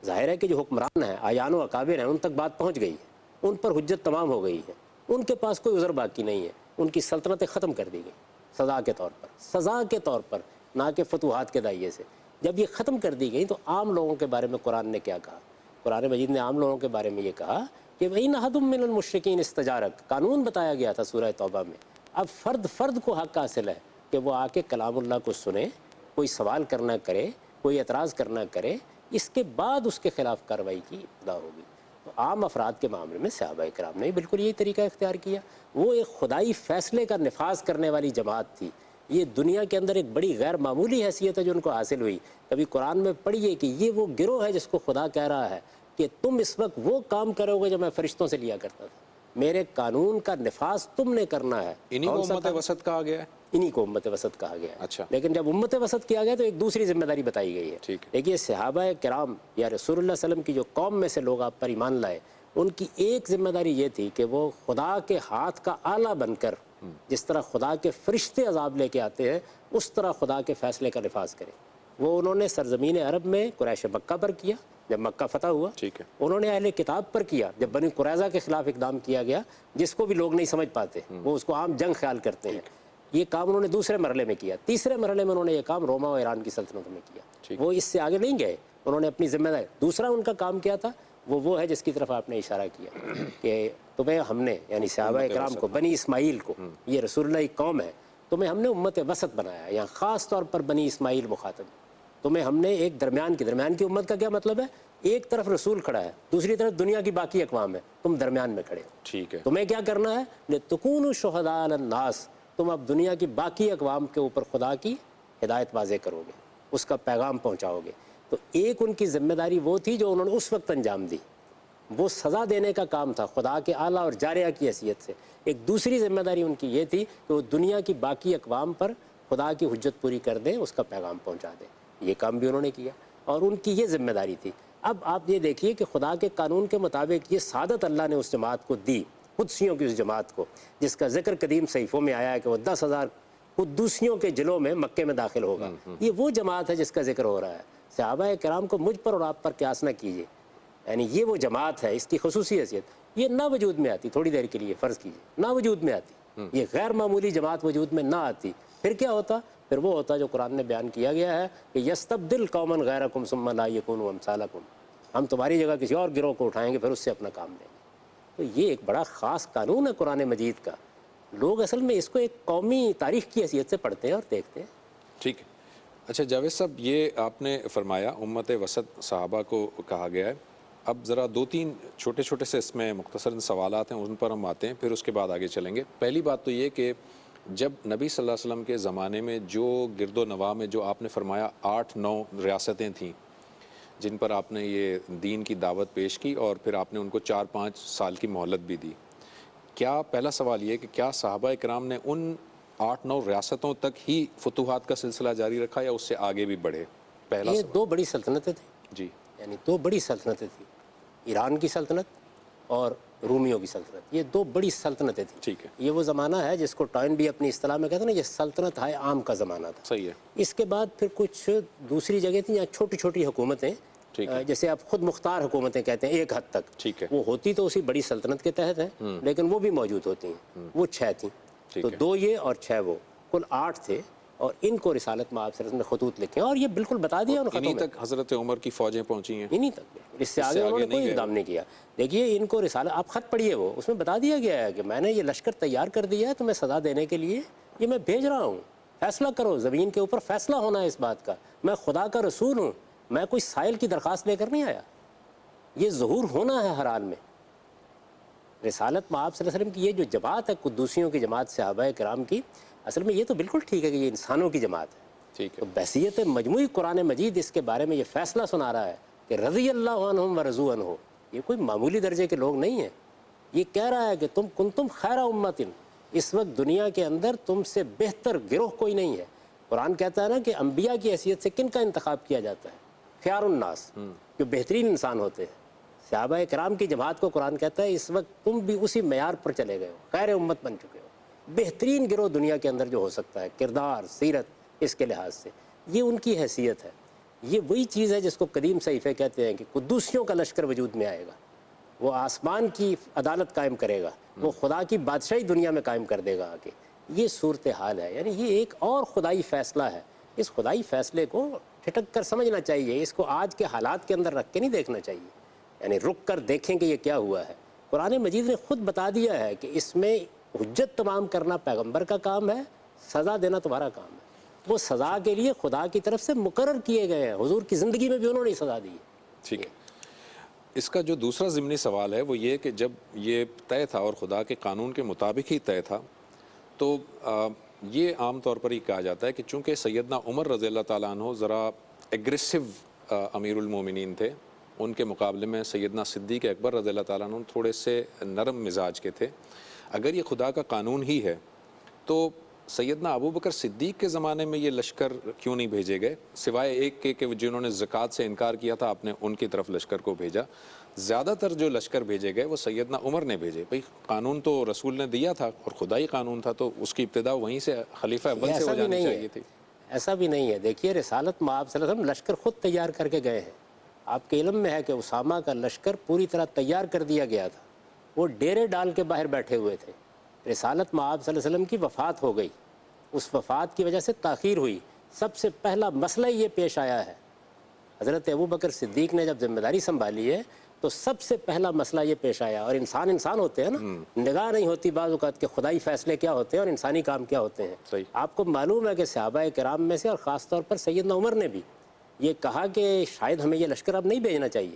ظاہر ہے کہ جو حکمران ہیں, آیان و اکابر ہیں, ان تک بات پہنچ گئی ہے, ان پر حجت تمام ہو گئی ہے, ان کے پاس کوئی عذر باقی نہیں ہے, ان کی سلطنتیں ختم کر دی گئی سزا کے طور پر, سزا کے طور پر, نہ کہ فتوحات کے دائیے سے. جب یہ ختم کر دی گئی تو عام لوگوں کے بارے میں قرآن نے کیا کہا؟ قرآن مجید نے عام لوگوں کے بارے میں یہ کہا کہ وَإِنْ أَحَدٌ مِّنَ الْمُشْرِكِينَ اسْتَجَارَكَ, قانون بتایا گیا تھا سورہ توبہ میں. اب فرد کو حق حاصل ہے کہ وہ آ کے کلام اللہ کو سنے, کوئی سوال کرنا کرے, کوئی اعتراض کرنا کرے, اس کے بعد اس کے خلاف کارروائی کی ابتدا ہوگی. تو عام افراد کے معاملے میں صحابہ کرام نے بالکل یہی طریقہ اختیار کیا. وہ ایک خدائی فیصلے کا نفاذ کرنے والی جماعت تھی. یہ دنیا کے اندر ایک بڑی غیر معمولی حیثیت ہے جو ان کو حاصل ہوئی. کبھی قرآن میں پڑھیے کہ یہ وہ گروہ ہے جس کو خدا کہہ رہا ہے کہ تم اس وقت وہ کام کرو گے جو میں فرشتوں سے لیا کرتا تھا. میرے قانون کا نفاذ تم نے کرنا ہے. انہی کو امت وسط کہا گیا ہے. انہی کو امت وسط کہا گیا ہے. اچھا. لیکن جب امت وسط کیا گیا تو ایک دوسری ذمہ داری بتائی گئی ہے. ٹھیک ہے. دیکھیے صحابہ کرام یا رسول اللہ صلی اللہ علیہ وسلم کی جو قوم میں سے لوگ آپ پر ایمان لائے, ان کی ایک ذمہ داری یہ تھی کہ وہ خدا کے ہاتھ کا آلہ بن کر جس طرح خدا کے فرشتے عذاب لے کے آتے ہیں اس طرح خدا کے فیصلے کا نفاذ کریں. وہ انہوں نے سرزمین عرب میں قریش مکہ پر کیا جب مکہ فتح ہوا. ٹھیک ہے. انہوں نے اہل کتاب پر کیا جب بنی قریظہ کے خلاف اقدام کیا گیا جس کو بھی لوگ نہیں سمجھ پاتے, وہ اس کو عام جنگ خیال کرتے ہیں. یہ کام انہوں نے دوسرے مرحلے میں کیا. تیسرے مرحلے میں انہوں نے یہ کام روما و ایران کی سلطنت میں کیا. وہ اس سے آگے نہیں گئے, انہوں نے اپنی ذمہ داری. دوسرا ان کا کام کیا تھا وہ ہے جس کی طرف آپ نے اشارہ کیا کہ تمہیں ہم نے یعنی صحابہ کرام کو, بنی اسماعیل کو, یہ رسول اللہ کی قوم ہے, تمہیں ہم نے امت وسط بنایا. یہاں خاص طور پر بنی اسماعیل مخاطب, تمہیں ہم نے ایک درمیان کی امت کا کیا مطلب ہے, ایک طرف رسول کھڑا ہے دوسری طرف دنیا کی باقی اقوام ہے, تم درمیان میں کھڑے ہو. ٹھیک ہے. تمہیں کیا کرنا ہے, لتکونوا شہداء علی الناس, تم اب دنیا کی باقی اقوام کے اوپر خدا کی ہدایت واضح کرو گے, اس کا پیغام پہنچاؤ گے. تو ایک ان کی ذمہ داری وہ تھی جو انہوں نے اس وقت انجام دی, وہ سزا دینے کا کام تھا خدا کے اعلیٰ اور جاریہ کی حیثیت سے. ایک دوسری ذمہ داری ان کی یہ تھی کہ وہ دنیا کی باقی اقوام پر خدا کی حجت پوری کر دیں, اس کا پیغام پہنچا دیں. یہ کام بھی انہوں نے کیا اور ان کی یہ ذمہ داری تھی. اب آپ یہ دیکھیے کہ خدا کے قانون کے مطابق یہ سعادت اللہ نے اس جماعت کو دی, قدسیوں کی اس جماعت کو, جس کا ذکر قدیم صحیفوں میں آیا ہے کہ وہ 10,000 قدوسیوں کے جلوں میں مکے میں داخل ہوگا. یہ وہ جماعت ہے جس کا ذکر ہو رہا ہے. صحابہ کرام کو مجھ پر اور آپ پر قیاس نہ کیجیے, یعنی یہ وہ جماعت ہے, اس کی خصوصی حیثیت یہ نہ وجود میں آتی, تھوڑی دیر کے لیے فرض کیجیے نہ وجود میں آتی, یہ غیر معمولی جماعت وجود میں نہ آتی, پھر کیا ہوتا, پھر وہ ہوتا جو قرآن نے بیان کیا گیا ہے کہ یستبدل قوما غیرکم ثم لا یکونوا امثالکم, ہم تمہاری جگہ کسی اور گروہ کو اٹھائیں گے پھر اس سے اپنا کام لیں گے. تو یہ ایک بڑا خاص قانون ہے قرآن مجید کا. لوگ اصل میں اس کو ایک قومی تاریخ کی حیثیت سے پڑھتے ہیں اور دیکھتے ہیں. ٹھیک ہے. اچھا جاوید صاحب, یہ آپ نے فرمایا امت وسط صحابہ کو کہا گیا ہے. اب ذرا 2-3 چھوٹے سے اس میں مختصر سوالات ہیں, ان پر ہم آتے ہیں, پھر اس کے بعد آگے چلیں گے. پہلی بات تو یہ کہ جب نبی صلی اللہ علیہ وسلم کے زمانے میں جو گرد و نواح میں جو آپ نے فرمایا 8-9 ریاستیں تھیں جن پر آپ نے یہ دین کی دعوت پیش کی اور پھر آپ نے ان کو 4-5 سال کی مہلت بھی دی, کیا پہلا سوال یہ کہ کیا صحابہ کرام نے ان 8-9 ریاستوں تک ہی فتوحات کا سلسلہ جاری رکھا یا اس سے آگے بھی بڑھے؟ پہلا یہ سوال. 2 بڑی سلطنتیں تھیں جی, یعنی 2 بڑی سلطنتیں تھیں, ایران کی سلطنت اور رومیوں کی سلطنت. یہ 2 بڑی سلطنتیں تھیں. ٹھیک ہے. یہ وہ زمانہ ہے جس کو ٹائن بھی اپنی اصطلاح میں کہتے ہیں نا, یہ سلطنت ہائے عام کا زمانہ تھا. صحیح ہے. اس کے بعد پھر کچھ دوسری جگہ تھیں یا چھوٹی چھوٹی حکومتیں, جیسے آپ خود مختار حکومتیں کہتے ہیں ایک حد تک. ٹھیک ہے. وہ ہوتی تو اسی بڑی سلطنت کے تحت ہیں لیکن وہ بھی موجود ہوتی ہیں. وہ 6 تھیں. تو 2 یہ اور 6 وہ, کل 8 تھے. اور ان کو رسالت میں آپ نے خطوط لکھے اور یہ بالکل بتا دیا ان خطوں میں. تک حضرت عمر کی فوجیں پہنچی ہیں. انہی تک, اس سے آگے انہوں نے کوئی اقدام نہیں کیا. دیکھیے ان کو رسالت, آپ خط پڑھیے, وہ اس میں بتا دیا گیا ہے کہ میں نے یہ لشکر تیار کر دیا ہے تمہیں سزا دینے کے لیے, یہ میں بھیج رہا ہوں, فیصلہ کرو. زمین کے اوپر فیصلہ ہونا ہے اس بات کا. میں خدا کا رسول ہوں, میں کوئی سائل کی درخواست لے کر نہیں آیا. یہ ظہور ہونا ہے ہر حال میں. رسالت میں آپ صلی اللہ علیہ وسلم کی یہ جو جماعت ہے قدوسیوں کی جماعت صحابہ کرام کی, اصل میں یہ تو بالکل ٹھیک ہے کہ یہ انسانوں کی جماعت ہے. ٹھیک ہے. تو بحیثیت مجموعی قرآن مجید اس کے بارے میں یہ فیصلہ سنا رہا ہے کہ رضی اللہ عنہم ورضوا عنہ. یہ کوئی معمولی درجے کے لوگ نہیں ہیں. یہ کہہ رہا ہے کہ تم کنتم خیر امت, اس وقت دنیا کے اندر تم سے بہتر گروہ کوئی نہیں ہے. قرآن کہتا ہے نا کہ انبیاء کی حیثیت سے کن کا انتخاب کیا جاتا ہے, خیار الناس, جو بہترین انسان ہوتے ہیں. صحابہ کرام کی جماعت کو قرآن کہتا ہے اس وقت تم بھی اسی معیار پر چلے گئے ہو, خیر امت بن چکے ہو, بہترین گروہ دنیا کے اندر جو ہو سکتا ہے کردار سیرت اس کے لحاظ سے. یہ ان کی حیثیت ہے. یہ وہی چیز ہے جس کو قدیم صحیفے کہتے ہیں کہ قدوسیوں کا لشکر وجود میں آئے گا. وہ آسمان کی عدالت قائم کرے گا, وہ خدا کی بادشاہی دنیا میں قائم کر دے گا آ کے. یہ صورتحال ہے. یعنی یہ ایک اور خدائی فیصلہ ہے. اس خدائی فیصلے کو ٹھٹک کر سمجھنا چاہیے, اس کو آج کے حالات کے اندر رکھ کے نہیں دیکھنا چاہیے. یعنی رک کر دیکھیں کہ یہ کیا ہوا ہے. قرآن مجید نے خود بتا دیا ہے کہ اس میں حجت تمام کرنا پیغمبر کا کام ہے, سزا دینا تمہارا کام ہے. وہ سزا کے لیے خدا کی طرف سے مقرر کیے گئے ہیں. حضور کی زندگی میں بھی انہوں نے سزا دی ہے. ٹھیک ہے. اس کا جو دوسرا ضمنی سوال ہے وہ یہ کہ جب یہ طے تھا اور خدا کے قانون کے مطابق ہی طے تھا تو یہ عام طور پر ہی کہا جاتا ہے کہ چونکہ سیدنا عمر رضی اللہ تعالیٰ عنہ ذرا ایگریسو امیر المومنین تھے، ان کے مقابلے میں سیدنا صدیق اکبر رضی اللہ تعالیٰ عنہ تھوڑے سے نرم مزاج کے تھے. اگر یہ خدا کا قانون ہی ہے تو سیدنا ابو بکر صدیق کے زمانے میں یہ لشکر کیوں نہیں بھیجے گئے، سوائے ایک کے کہ جنہوں نے زکوٰۃ سے انکار کیا تھا آپ نے ان کی طرف لشکر کو بھیجا. زیادہ تر جو لشکر بھیجے گئے وہ سیدنا عمر نے بھیجے. بھئی قانون تو رسول نے دیا تھا اور خدائی قانون تھا تو اس کی ابتدا وہیں سے خلیفہ اول سے ہو جانی چاہیے تھی. ایسا بھی نہیں ہے. دیکھیے رسالت مآب صلی اللہ علیہ وسلم لشکر خود تیار کر کے گئے ہیں. آپ کے علم میں ہے کہ اسامہ کا لشکر پوری طرح تیار کر دیا گیا تھا، وہ ڈیرے ڈال کے باہر بیٹھے ہوئے تھے. رسالت مآب صلی اللہ علیہ وسلم کی وفات ہو گئی، اس وفات کی وجہ سے تاخیر ہوئی. سب سے پہلا مسئلہ یہ پیش آیا ہے، حضرت ابو بکر صدیق نے جب ذمہ داری سنبھالی ہے تو سب سے پہلا مسئلہ یہ پیش آیا. اور انسان ہوتے ہیں نا، نگاہ نہیں ہوتی بعض اوقات کہ خدائی فیصلے کیا ہوتے ہیں اور انسانی کام کیا ہوتے ہیں. صحیح. آپ کو معلوم ہے کہ صحابہ کرام میں سے اور خاص طور پر سیدنا عمر نے بھی یہ کہا کہ شاید ہمیں یہ لشکر اب نہیں بھیجنا چاہیے.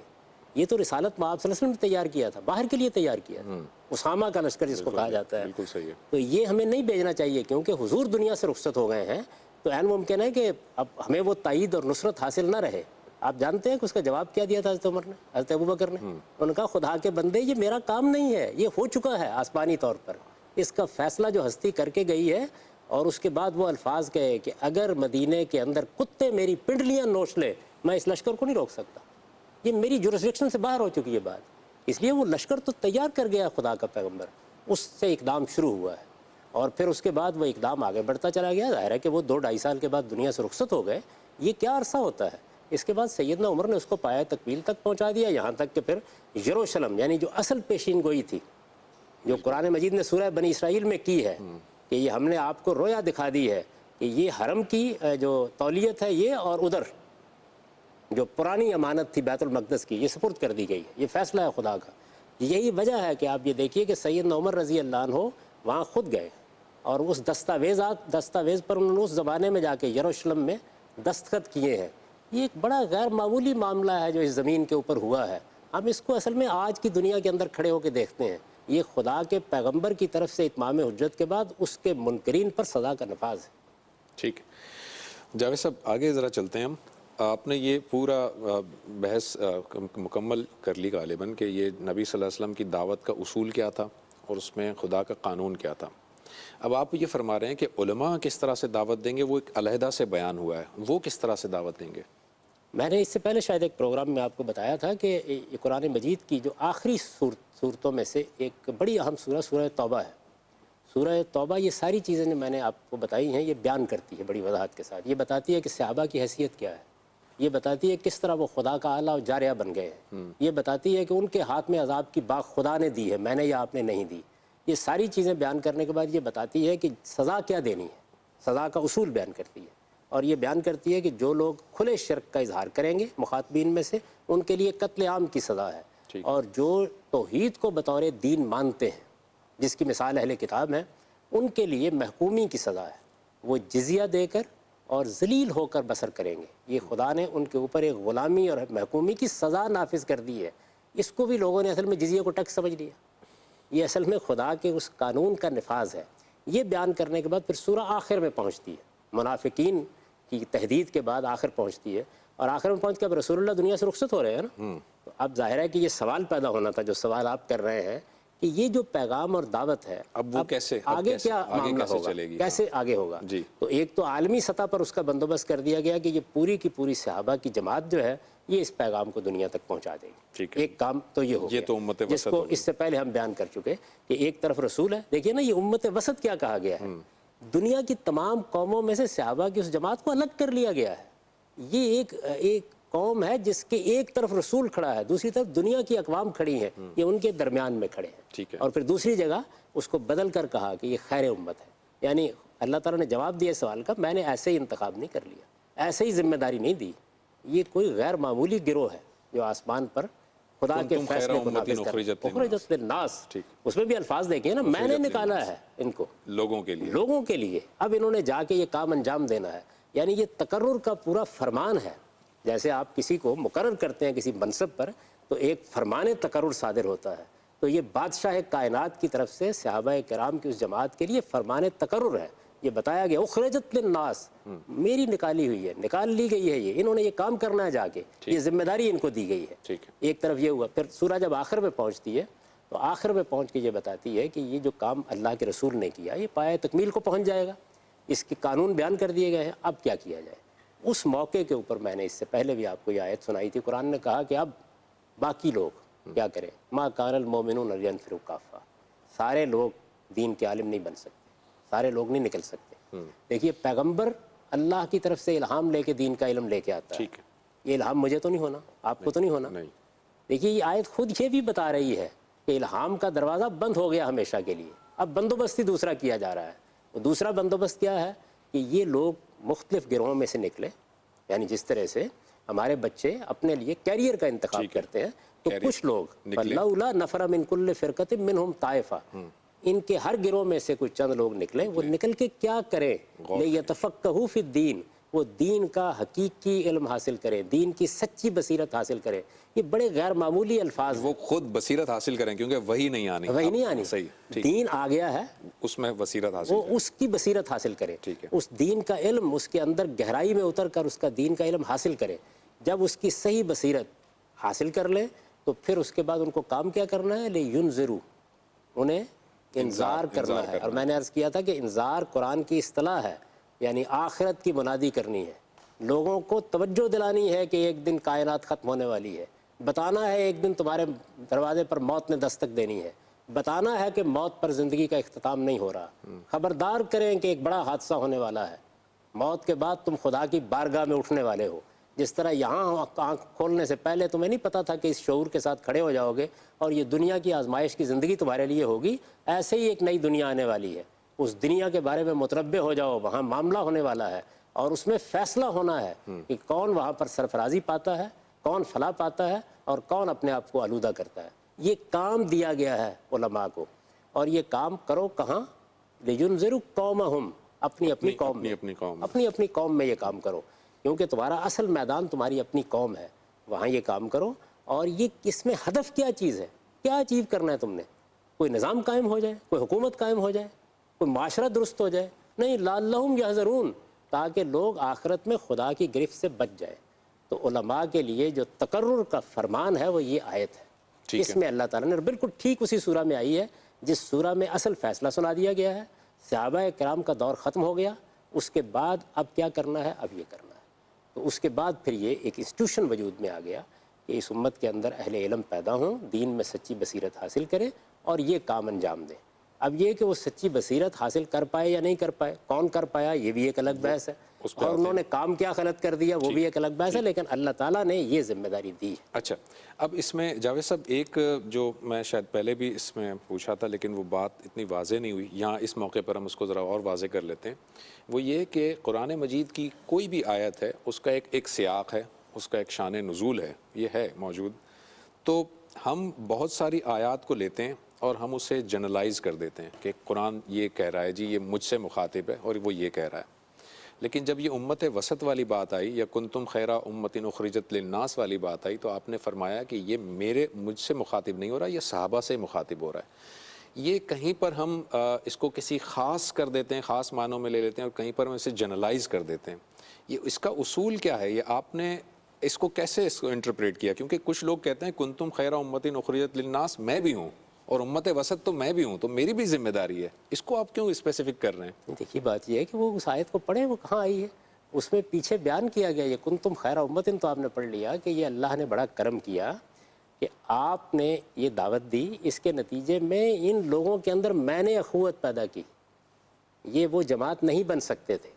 یہ تو رسالت مآب صلی اللہ علیہ وسلم نے تیار کیا تھا، باہر کے لیے تیار کیا تھا. اسامہ کا لشکر جس کو کہا جاتا ہے، بالکل صحیح ہے. تو یہ ہمیں نہیں بھیجنا چاہیے کیونکہ حضور دنیا سے رخصت ہو گئے ہیں. تو عین ممکن ہے کہ اب ہمیں وہ تائید اور نصرت حاصل نہ رہے. آپ جانتے ہیں کہ اس کا جواب کیا دیا تھا حضرت عمر نے، حضرت ابو بکر نے؟ انہوں نے کہا خدا کے بندے یہ میرا کام نہیں ہے، یہ ہو چکا ہے آسمانی طور پر، اس کا فیصلہ جو ہستی کر کے گئی ہے. اور اس کے بعد وہ الفاظ کہے کہ اگر مدینے کے اندر کتے میری پنڈلیاں نوچ لے میں اس لشکر کو نہیں روک سکتا. یہ میری جورسڈکشن سے باہر ہو چکی ہے بات. اس لیے وہ لشکر تو تیار کر گیا خدا کا پیغمبر، اس سے اقدام شروع ہوا ہے اور پھر اس کے بعد وہ اقدام آگے بڑھتا چلا گیا. ظاہر ہے کہ وہ 2-2.5 سال کے بعد دنیا سے رخصت ہو گئے. یہ کیا عرصہ ہوتا ہے. اس کے بعد سیدنا عمر نے اس کو پایہ تکمیل تک پہنچا دیا، یہاں تک کہ پھر یروشلم یعنی جو اصل پیشین گوئی تھی جو قرآن مجید نے سورہ بنی اسرائیل میں کی ہے کہ یہ ہم نے آپ کو رویا دکھا دی ہے کہ یہ حرم کی جو تولیت ہے یہ اور ادھر جو پرانی امانت تھی بیت المقدس کی یہ سپرد کر دی گئی ہے. یہ فیصلہ ہے خدا کا. یہی وجہ ہے کہ آپ یہ دیکھیے کہ سیدنا عمر رضی اللہ عنہ وہاں خود گئے اور اس دستاویز پر انہوں نے اس زمانے میں جا کے یروشلم میں دستخط کیے ہیں. یہ ایک بڑا غیر معمولی معاملہ ہے جو اس زمین کے اوپر ہوا ہے. ہم اس کو اصل میں آج کی دنیا کے اندر کھڑے ہو کے دیکھتے ہیں. یہ خدا کے پیغمبر کی طرف سے اتمام حجت کے بعد اس کے منکرین پر سزا کا نفاذ ہے. ٹھیک ہے جاوید صاحب، آگے ذرا چلتے ہیں ہم. آپ نے یہ پورا بحث مکمل کر لی غالباً کہ یہ نبی صلی اللہ علیہ وسلم کی دعوت کا اصول کیا تھا اور اس میں خدا کا قانون کیا تھا. اب آپ یہ فرما رہے ہیں کہ علماء کس طرح سے دعوت دیں گے، وہ ایک علیحدہ سے بیان ہوا ہے، وہ کس طرح سے دعوت دیں گے؟ میں نے اس سے پہلے شاید ایک پروگرام میں آپ کو بتایا تھا کہ یہ قرآن مجید کی جو آخری صورتوں میں سے ایک بڑی اہم سورہ توبہ ہے. سورہ توبہ یہ ساری چیزیں جو میں نے آپ کو بتائی ہیں یہ بیان کرتی ہے بڑی وضاحت کے ساتھ. یہ بتاتی ہے کہ صحابہ کی حیثیت کیا ہے، یہ بتاتی ہے کس طرح وہ خدا کا آلہ و جاریہ بن گئے ہیں، یہ بتاتی ہے کہ ان کے ہاتھ میں عذاب کی باغ خدا نے دی ہے، میں نے یا آپ نے نہیں دی. یہ ساری چیزیں بیان کرنے کے بعد یہ بتاتی ہے کہ سزا کیا دینی ہے، سزا کا اصول بیان کرتی ہے. اور یہ بیان کرتی ہے کہ جو لوگ کھلے شرک کا اظہار کریں گے مخاطبین میں سے ان کے لیے قتل عام کی سزا ہے. اور جو توحید کو بطور دین مانتے ہیں جس کی مثال اہل کتاب ہیں ان کے لیے محکومی کی سزا ہے، وہ جزیہ دے کر اور ذلیل ہو کر بسر کریں گے. یہ خدا نے ان کے اوپر ایک غلامی اور محکومی کی سزا نافذ کر دی ہے. اس کو بھی لوگوں نے اصل میں جزیہ کو ٹیکس سمجھ لیا. یہ اصل میں خدا کے اس قانون کا نفاذ ہے. یہ بیان کرنے کے بعد پھر سورہ آخر میں پہنچتی ہے، منافقین کی تہدید کے بعد آخر پہنچتی ہے. اور آخر میں پہنچ کے اب رسول اللہ دنیا سے رخصت ہو رہے ہیں نا. تو اب ظاہر ہے کہ یہ سوال پیدا ہونا تھا جو سوال آپ کر رہے ہیں کہ یہ جو پیغام اور دعوت ہے اب وہ کیسے آگے کیا معاملہ ہوگا، چلے گی، کیسے آگے ہوگا. تو ایک تو عالمی سطح پر اس کا بندوبست کر دیا گیا کہ یہ پوری کی پوری صحابہ کی جماعت جو ہے یہ اس پیغام کو دنیا تک پہنچا دے گی. ایک کام تو یہ ہو گیا جس کو اس سے پہلے ہم بیان کر چکے کہ ایک طرف رسول ہے. دیکھیے نا یہ امت وسط کیا کہا گیا ہے، دنیا کی تمام قوموں میں سے صحابہ کی اس جماعت کو الگ کر لیا گیا ہے. یہ ایک قوم ہے جس کے ایک طرف رسول کھڑا ہے، دوسری طرف دنیا کی اقوام کھڑی ہیں، یہ ان کے درمیان میں کھڑے ہیں. اور پھر دوسری جگہ اس کو بدل کر کہا کہ یہ خیر امت ہے. یعنی اللہ تعالیٰ نے جواب دیا سوال کا، میں نے ایسے ہی انتخاب نہیں کر لیا، ایسے ہی ذمہ داری نہیں دی. یہ کوئی غیر معمولی گروہ ہے جو آسمان پر خدا کے فیصلے کو نافذ کر رہا ہے. اخرجت للناس، اس میں بھی الفاظ دیکھیں نا، میں نے نکالا ہے ان کو لوگوں کے لیے. اب انہوں نے جا کے یہ کام انجام دینا ہے. یعنی یہ تقرر کا پورا فرمان ہے. جیسے آپ کسی کو مقرر کرتے ہیں کسی منصب پر تو ایک فرمان تقرر صادر ہوتا ہے. تو یہ بادشاہ کائنات کی طرف سے صحابہ کرام کی اس جماعت کے لیے فرمان تقرر ہے. یہ بتایا گیا اخرجت للناس، میری نکالی ہوئی ہے، نکال لی گئی ہے، یہ انہوں نے یہ کام کرنا ہے جا کے، یہ ذمہ داری ان کو دی گئی ہے. ایک طرف یہ ہوا. پھر سورہ جب آخر میں پہنچتی ہے تو آخر میں پہنچ کے یہ بتاتی ہے کہ یہ جو کام اللہ کے رسول نے کیا یہ پایہ تکمیل کو پہنچ جائے گا، اس کے قانون بیان کر دیے گئے ہیں، اب کیا کیا جائے. اس موقع کے اوپر میں نے اس سے پہلے بھی آپ کو یہ آیت سنائی تھی. قرآن نے کہا کہ اب باقی لوگ کیا کریں. ما کان المؤمنون لینفروا کافہ، سارے لوگ دین کے عالم نہیں بن سکتے، سارے لوگ نہیں نکل سکتے. دیکھیے پیغمبر اللہ کی طرف سے الہام لے کے دین کا علم لے کے آتا ہے. یہ الہام مجھے تو نہیں ہونا، آپ کو تو نہیں ہونا. دیکھیے یہ آیت خود یہ بھی بتا رہی ہے کہ الہام کا دروازہ بند ہو گیا ہمیشہ کے لیے، اب بندوبست ہی دوسرا کیا جا رہا ہے. دوسرا بندوبست کیا ہے کہ یہ لوگ مختلف گروہوں میں سے نکلے. یعنی جس طرح سے ہمارے بچے اپنے لیے کیریئر کا انتخاب کرتے ہیں تو کچھ لوگ فَلَوْلَا نَفَرَ مِن كُلِّ فِرْقَةٍ مِّنْهُمْ طَائِفَةٌ، ان کے ہر گروہ میں سے کچھ چند لوگ نکلے. وہ نکل کے کیا کریں؟ لِيَتَفَقَّهُوا فِي الدِّينِ، وہ دین کا حقیقی علم حاصل کریں، دین کی سچی بصیرت حاصل کریں. یہ بڑے غیر معمولی الفاظ ہیں. وہ خود بصیرت حاصل کریں کیونکہ وہی نہیں آنی، وہی نہیں آنی. صحیح، دین آ گیا ہے، اس میں بصیرت حاصل وہ اس کی بصیرت حاصل کرے، اس دین کا علم اس کے اندر گہرائی میں اتر کر اس کا دین کا علم حاصل کرے. جب اس کی صحیح بصیرت حاصل کر لیں تو پھر اس کے بعد ان کو کام کیا کرنا ہے؟ لِيُنذِرُوا، انہیں انذار کرنا ہے. اور میں نے عرض کیا تھا کہ انذار قرآن کی اصطلاح ہے، یعنی آخرت کی منادی کرنی ہے، لوگوں کو توجہ دلانی ہے کہ ایک دن کائنات ختم ہونے والی ہے، بتانا ہے ایک دن تمہارے دروازے پر موت نے دستک دینی ہے، بتانا ہے کہ موت پر زندگی کا اختتام نہیں ہو رہا. خبردار کریں کہ ایک بڑا حادثہ ہونے والا ہے، موت کے بعد تم خدا کی بارگاہ میں اٹھنے والے ہو. جس طرح یہاں آنکھ کھولنے سے پہلے تمہیں نہیں پتا تھا کہ اس شعور کے ساتھ کھڑے ہو جاؤ گے اور یہ دنیا کی آزمائش کی زندگی تمہارے لیے ہوگی، ایسے ہی ایک نئی دنیا آنے والی ہے. اس دنیا کے بارے میں متنبع ہو جاؤ، وہاں معاملہ ہونے والا ہے اور اس میں فیصلہ ہونا ہے کہ کون وہاں پر سرفرازی پاتا ہے، کون فلاح پاتا ہے اور کون اپنے آپ کو آلودہ کرتا ہے. یہ کام دیا گیا ہے علماء کو، اور یہ کام کرو کہاں؟ لِيُنذِرُوا قَوْمَهُمْ، اپنی اپنی قوم میں یہ کام کرو، کیونکہ تمہارا اصل میدان تمہاری اپنی قوم ہے، وہاں یہ کام کرو. اور یہ اس میں ہدف کیا چیز ہے؟ کیا اچیو کرنا ہے تم نے؟ کوئی نظام قائم ہو جائے، کوئی حکومت قائم ہو جائے، کوئی معاشرہ درست ہو جائے؟ نہیں، لعلہم یحذرون، تاکہ لوگ آخرت میں خدا کی گرفت سے بچ جائے. تو علماء کے لیے جو تقرر کا فرمان ہے وہ یہ آیت ہے. اس میں اللہ تعالیٰ نے بالکل ٹھیک اسی سورہ میں آئی ہے جس سورہ میں اصل فیصلہ سنا دیا گیا ہے. صحابہ کرام کا دور ختم ہو گیا، اس کے بعد اب کیا کرنا ہے؟ اب یہ کرنا ہے. تو اس کے بعد پھر یہ ایک انسٹیٹیوشن وجود میں آ گیا کہ اس امت کے اندر اہل علم پیدا ہوں، دین میں سچی بصیرت حاصل کریں اور یہ کام انجام دیں. اب یہ کہ وہ سچی بصیرت حاصل کر پائے یا نہیں کر پائے، کون کر پایا، یہ بھی ایک الگ بحث ہے، اور انہوں نے کام کیا غلط کر دیا وہ بھی ایک الگ بحث ہے، لیکن اللہ تعالیٰ نے یہ ذمہ داری دی. اچھا، اب اس میں جاوید صاحب ایک جو میں شاید پہلے بھی اس میں پوچھا تھا لیکن وہ بات اتنی واضح نہیں ہوئی، یہاں اس موقع پر ہم اس کو ذرا اور واضح کر لیتے ہیں. وہ یہ کہ قرآن مجید کی کوئی بھی آیت ہے اس کا ایک سیاق ہے، اس کا ایک شان نزول ہے، یہ ہے موجود. تو ہم بہت ساری آیات کو لیتے ہیں اور ہم اسے جنرلائز کر دیتے ہیں کہ قرآن یہ کہہ رہا ہے، جی یہ مجھ سے مخاطب ہے اور وہ یہ کہہ رہا ہے. لیکن جب یہ امت وسط والی بات آئی یا کنتم خیر امت اخرجت للناس والی بات آئی تو آپ نے فرمایا کہ یہ مجھ سے مخاطب نہیں ہو رہا، یہ صحابہ سے مخاطب ہو رہا ہے. یہ کہیں پر ہم اس کو کسی خاص کر دیتے ہیں، خاص معنوں میں لے لیتے ہیں، اور کہیں پر ہم اسے جنرلائز کر دیتے ہیں. یہ اس کا اصول کیا ہے؟ یہ آپ نے اس کو کیسے انٹرپریٹ کیا؟ کیونکہ کچھ لوگ کہتے ہیں کنتم خیر امت اخرجت للناس، میں بھی ہوں، اور امت وسط تو میں بھی ہوں، تو میری بھی ذمہ داری ہے. اس کو آپ کیوں اسپیسیفک کر رہے ہیں؟ دیکھیے بات یہ ہے کہ وہ اس آیت کو پڑھیں، وہ کہاں آئی ہے؟ اس میں پیچھے بیان کیا گیا یہ کنتم خیر امت، تو آپ نے پڑھ لیا کہ یہ اللہ نے بڑا کرم کیا کہ آپ نے یہ دعوت دی، اس کے نتیجے میں ان لوگوں کے اندر میں نے اخوت پیدا کی. یہ وہ جماعت نہیں بن سکتے تھے،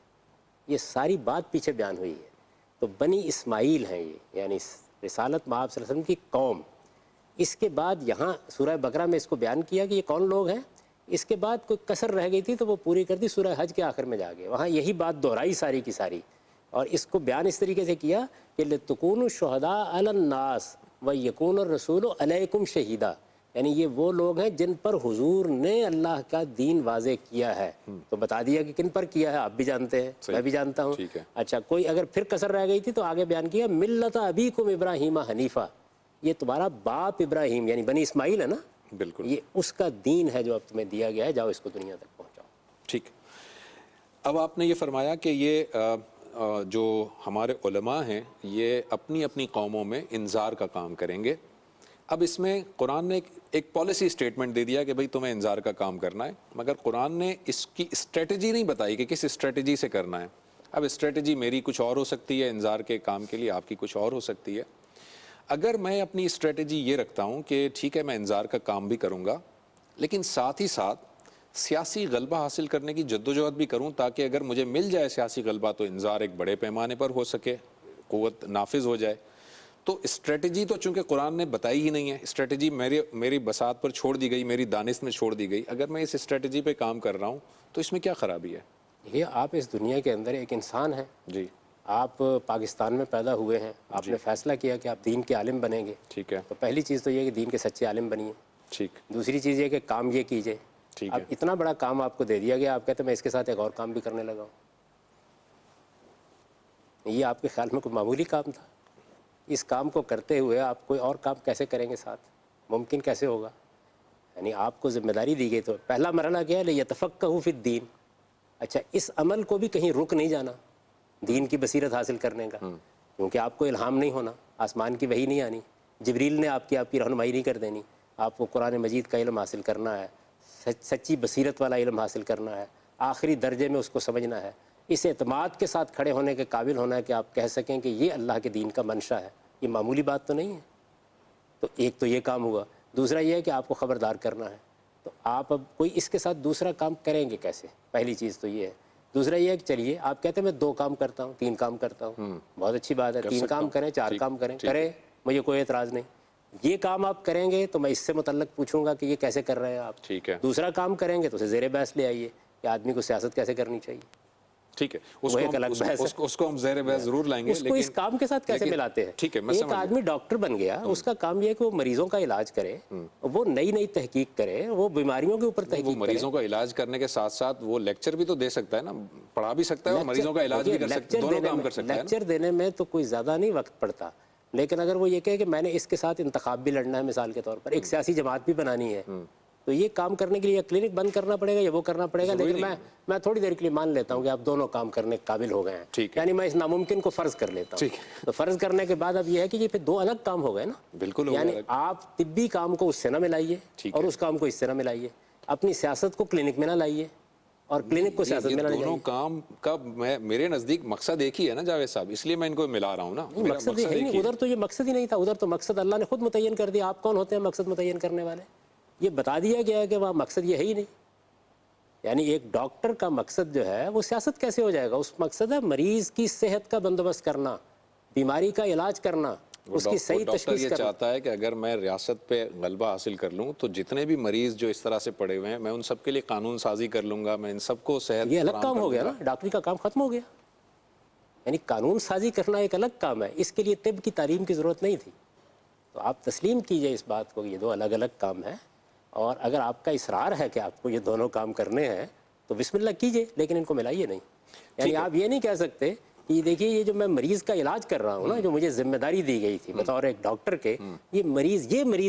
یہ ساری بات پیچھے بیان ہوئی ہے. تو بنی اسماعیل ہیں یہ، یعنی رسالت مآب صلی اللہ علیہ وسلم کی قوم. اس کے بعد یہاں سورہ بقرہ میں اس کو بیان کیا کہ یہ کون لوگ ہیں. اس کے بعد کوئی کسر رہ گئی تھی تو وہ پوری کر دی سورہ حج کے آخر میں جا کے، وہاں یہی بات دہرائی ساری کی ساری، اور اس کو بیان اس طریقے سے کیا کہ لِتَكُونُوا شُهَدَاءَ عَلَى النَّاسِ وَيَكُونَ الرَّسُولُ عَلَيْكُمْ شَهِيدًا، یعنی یہ وہ لوگ ہیں جن پر حضور نے اللہ کا دین واضح کیا ہے. تو بتا دیا کہ کن پر کیا ہے، آپ بھی جانتے ہیں، میں بھی جانتا ہوں. اچھا، کوئی اگر پھر کسر رہ گئی تھی تو آگے بیان کیا ملت ابیکم ابراہیم حنیفہ، یہ تمہارا باپ ابراہیم یعنی بنی اسماعیل ہے نا, بالکل یہ اس کا دین ہے جو اب تمہیں دیا گیا ہے, جاؤ اس کو دنیا تک پہنچاؤ. ٹھیک. اب آپ نے یہ فرمایا کہ یہ جو ہمارے علماء ہیں یہ اپنی اپنی قوموں میں انذار کا کام کریں گے. اب اس میں قرآن نے ایک پالیسی اسٹیٹمنٹ دے دیا کہ بھئی تمہیں انذار کا کام کرنا ہے, مگر قرآن نے اس کی اسٹریٹجی نہیں بتائی کہ کس اسٹریٹجی سے کرنا ہے. اب اسٹریٹجی میری کچھ اور ہو سکتی ہے انذار کے کام کے لیے, آپ کی کچھ اور ہو سکتی ہے. اگر میں اپنی اسٹریٹجی یہ رکھتا ہوں کہ ٹھیک ہے میں انذار کا کام بھی کروں گا, لیکن ساتھ ہی ساتھ سیاسی غلبہ حاصل کرنے کی جدوجہد بھی کروں تاکہ اگر مجھے مل جائے سیاسی غلبہ تو انذار ایک بڑے پیمانے پر ہو سکے, قوت نافذ ہو جائے, تو اسٹریٹجی تو چونکہ قرآن نے بتائی ہی نہیں ہے, اسٹریٹجی میری بساط پر چھوڑ دی گئی, میری دانست میں چھوڑ دی گئی. اگر میں اس اسٹریٹجی پہ کام کر رہا ہوں تو اس میں کیا خرابی ہے؟ یہ آپ اس دنیا کے اندر ایک انسان ہیں, جی آپ پاکستان میں پیدا ہوئے ہیں, آپ نے فیصلہ کیا کہ آپ دین کے عالم بنیں گے, ٹھیک ہے, تو پہلی چیز تو یہ کہ دین کے سچے عالم بنیے. ٹھیک, دوسری چیز یہ کہ کام یہ کیجئے. ٹھیک اب ہے, اتنا بڑا کام آپ کو دے دیا گیا, آپ کہتے ہیں میں اس کے ساتھ ایک اور کام بھی کرنے لگا ہوں. یہ آپ کے خیال میں کوئی معمولی کام تھا؟ اس کام کو کرتے ہوئے آپ کوئی اور کام کیسے کریں گے ساتھ؟ ممکن کیسے ہوگا؟ یعنی آپ کو ذمہ داری دی گئی تو پہلا مرحلہ کیا ہے, لیتفقہوا فی الدین. اچھا اس عمل کو بھی کہیں رک نہیں جانا دین کی بصیرت حاصل کرنے کا, کیونکہ آپ کو الہام نہیں ہونا, آسمان کی وحی نہیں آنی, جبریل نے آپ کی رہنمائی نہیں کر دینی. آپ کو قرآن مجید کا علم حاصل کرنا ہے, سچی بصیرت والا علم حاصل کرنا ہے, آخری درجے میں اس کو سمجھنا ہے, اس اعتماد کے ساتھ کھڑے ہونے کے قابل ہونا ہے کہ آپ کہہ سکیں کہ یہ اللہ کے دین کا منشا ہے. یہ معمولی بات تو نہیں ہے. تو ایک تو یہ کام ہوا. دوسرا یہ ہے کہ آپ کو خبردار کرنا ہے. تو آپ اب کوئی اس کے ساتھ دوسرا کام کریں گے کیسے؟ پہلی چیز تو یہ ہے. دوسرا یہ ہے کہ چلیے آپ کہتے ہیں میں 2 کام کرتا ہوں, 3 کام کرتا ہوں, بہت اچھی بات ہے, 3 کام کریں, 4 کام کریں, کریں, مجھے کوئی اعتراض نہیں. یہ کام آپ کریں گے تو میں اس سے متعلق پوچھوں گا کہ یہ کیسے کر رہے ہیں آپ. ٹھیک ہے, دوسرا کام کریں گے تو اسے زیر بحث لے آئیے کہ آدمی کو سیاست کیسے کرنی چاہیے. ٹھیک ہے, اس کو ہم زیر بحث ضرور لائیں گے, اس کو اس کام کے ساتھ کیسے ملاتے ہیں. ٹھیک ہے, میں ایک آدمی ڈاکٹر بن گیا, اس کا کام یہ ہے کہ وہ مریضوں کا علاج کرے, وہ نئی تحقیق کرے, وہ بیماریوں کے اوپر تحقیق کرے. مریضوں کا علاج کرنے کے ساتھ ساتھ وہ لیکچر بھی تو دے سکتا ہے نا, پڑھا بھی سکتا ہے اور مریضوں کا علاج بھی کر سکتا ہے, دونوں کام کر سکتا ہے. لیکچر دینے میں تو کوئی زیادہ نہیں وقت پڑتا, لیکن اگر وہ یہ کہے کہ میں نے اس کے ساتھ انتخاب بھی لڑنا ہے, مثال کے طور پر ایک سیاسی جماعت بھی بنانی ہے, تو یہ کام کرنے کے لیے یا کلینک بند کرنا پڑے گا یا وہ کرنا پڑے گا. لیکن میں تھوڑی دیر کے لیے مان لیتا ہوں کہ آپ دونوں کام کرنے کے قابل ہو گئے ہیں, یعنی میں اس ناممکن کو فرض کر لیتا ہوں. تو فرض کرنے کے بعد اب یہ ہے کہ یہ پھر 2 الگ کام ہو گئے نا. بالکل, یعنی آپ طبی کام کو اس سے نہ ملائیے اور اس کام کو اس سے نہ ملائیے, اپنی سیاست کو کلینک میں نہ لائیے اور کلینک کو سیاست میں نہ لائیے. دونوں کام کا میرے نزدیک مقصد ایک ہی ہے نا جاوید صاحب, اس لیے میں ان کو ملا رہا ہوں نا. مقصد یہ ہے نہیں, ادھر تو یہ مقصد ہی نہیں تھا, ادھر تو مقصد اللہ نے خود متعین کر دیا. آپ کون ہوتے ہیں مقصد متعین کرنے والے؟ یہ بتا دیا گیا ہے کہ وہاں مقصد یہ ہے ہی نہیں. یعنی ایک ڈاکٹر کا مقصد جو ہے وہ سیاست کیسے ہو جائے گا؟ اس مقصد ہے مریض کی صحت کا بندوبست کرنا, بیماری کا علاج کرنا, اس کی صحیح تشخیص کرنا. چاہتا ہے کہ اگر میں ریاست پہ غلبہ حاصل کر لوں تو جتنے بھی مریض جو اس طرح سے پڑے ہوئے ہیں میں ان سب کے لیے قانون سازی کر لوں گا, میں ان سب کو صحت. یہ الگ کام ہو گیا نا, ڈاکٹری کا کام ختم ہو گیا. یعنی قانون سازی کرنا ایک الگ کام ہے, اس کے لیے طب کی تعلیم کی ضرورت نہیں تھی. تو آپ تسلیم کیجئے اس بات کو, یہ 2 الگ الگ کام ہیں, اور اگر آپ کا اصرار ہے کہ آپ کو یہ دونوں کام کرنے ہیں تو بسم اللہ کیجئے, لیکن ان کو ملائیے نہیں. یعنی آپ یہ نہیں کہہ سکتے کہ دیکھیے یہ جو میں مریض کا علاج کر رہا ہوں نا, جو مجھے ذمہ داری دی گئی تھی بطور ایک ڈاکٹر کے, یہ مریض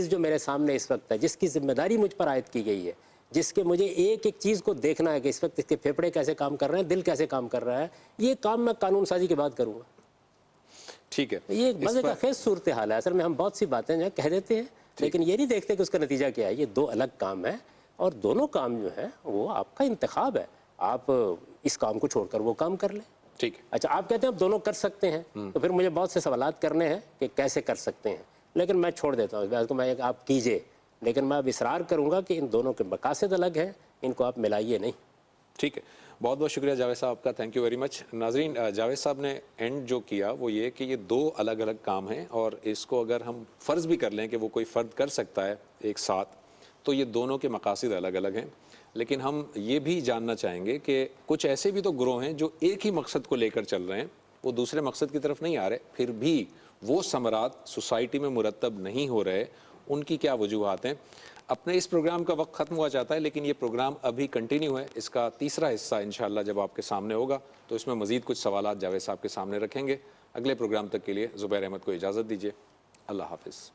جو میرے سامنے اس وقت ہے, جس کی ذمہ داری مجھ پر عائد کی گئی ہے, جس کے مجھے ایک ایک چیز کو دیکھنا ہے کہ اس وقت اس کے پھیپھڑے کیسے کام کر رہے ہیں, دل کیسے کام کر رہا ہے, یہ کام میں قانون سازی کے بعد کروں گا. ٹھیک ہے, یہ ایک مزے کا خیز صورتحال ہے. اصل میں ہم بہت سی باتیں جو کہہ دیتے ہیں لیکن یہ نہیں دیکھتے کہ اس کا نتیجہ کیا ہے. یہ 2 الگ کام ہیں, اور دونوں کام جو ہیں وہ آپ کا انتخاب ہے. آپ اس کام کو چھوڑ کر وہ کام کر لیں. ٹھیک ہے. اچھا آپ کہتے ہیں آپ دونوں کر سکتے ہیں, تو پھر مجھے بہت سے سوالات کرنے ہیں کہ کیسے کر سکتے ہیں, لیکن میں چھوڑ دیتا ہوں اس بات کو. میں آپ کیجئے, لیکن میں اب اصرار کروں گا کہ ان دونوں کے مقاصد الگ ہیں, ان کو آپ ملائیے نہیں. ٹھیک ہے, بہت بہت شکریہ جاوید صاحب آپ کا, تھینک یو ویری مچ. ناظرین, جاوید صاحب نے اینڈ جو کیا وہ یہ کہ یہ 2 الگ الگ کام ہیں, اور اس کو اگر ہم فرض بھی کر لیں کہ وہ کوئی فرد کر سکتا ہے ایک ساتھ, تو یہ دونوں کے مقاصد الگ الگ ہیں. لیکن ہم یہ بھی جاننا چاہیں گے کہ کچھ ایسے بھی تو گروہ ہیں جو ایک ہی مقصد کو لے کر چل رہے ہیں, وہ دوسرے مقصد کی طرف نہیں آ رہے, پھر بھی وہ ثمرات سوسائٹی میں مرتب نہیں ہو رہے, ان کی کیا وجوہات ہیں. اپنے اس پروگرام کا وقت ختم ہوا چاہتا ہے, لیکن یہ پروگرام ابھی کنٹینیو ہے. اس کا تیسرا حصہ انشاءاللہ جب آپ کے سامنے ہوگا تو اس میں مزید کچھ سوالات جاوید صاحب کے سامنے رکھیں گے. اگلے پروگرام تک کے لیے زبیر احمد کو اجازت دیجیے. اللہ حافظ.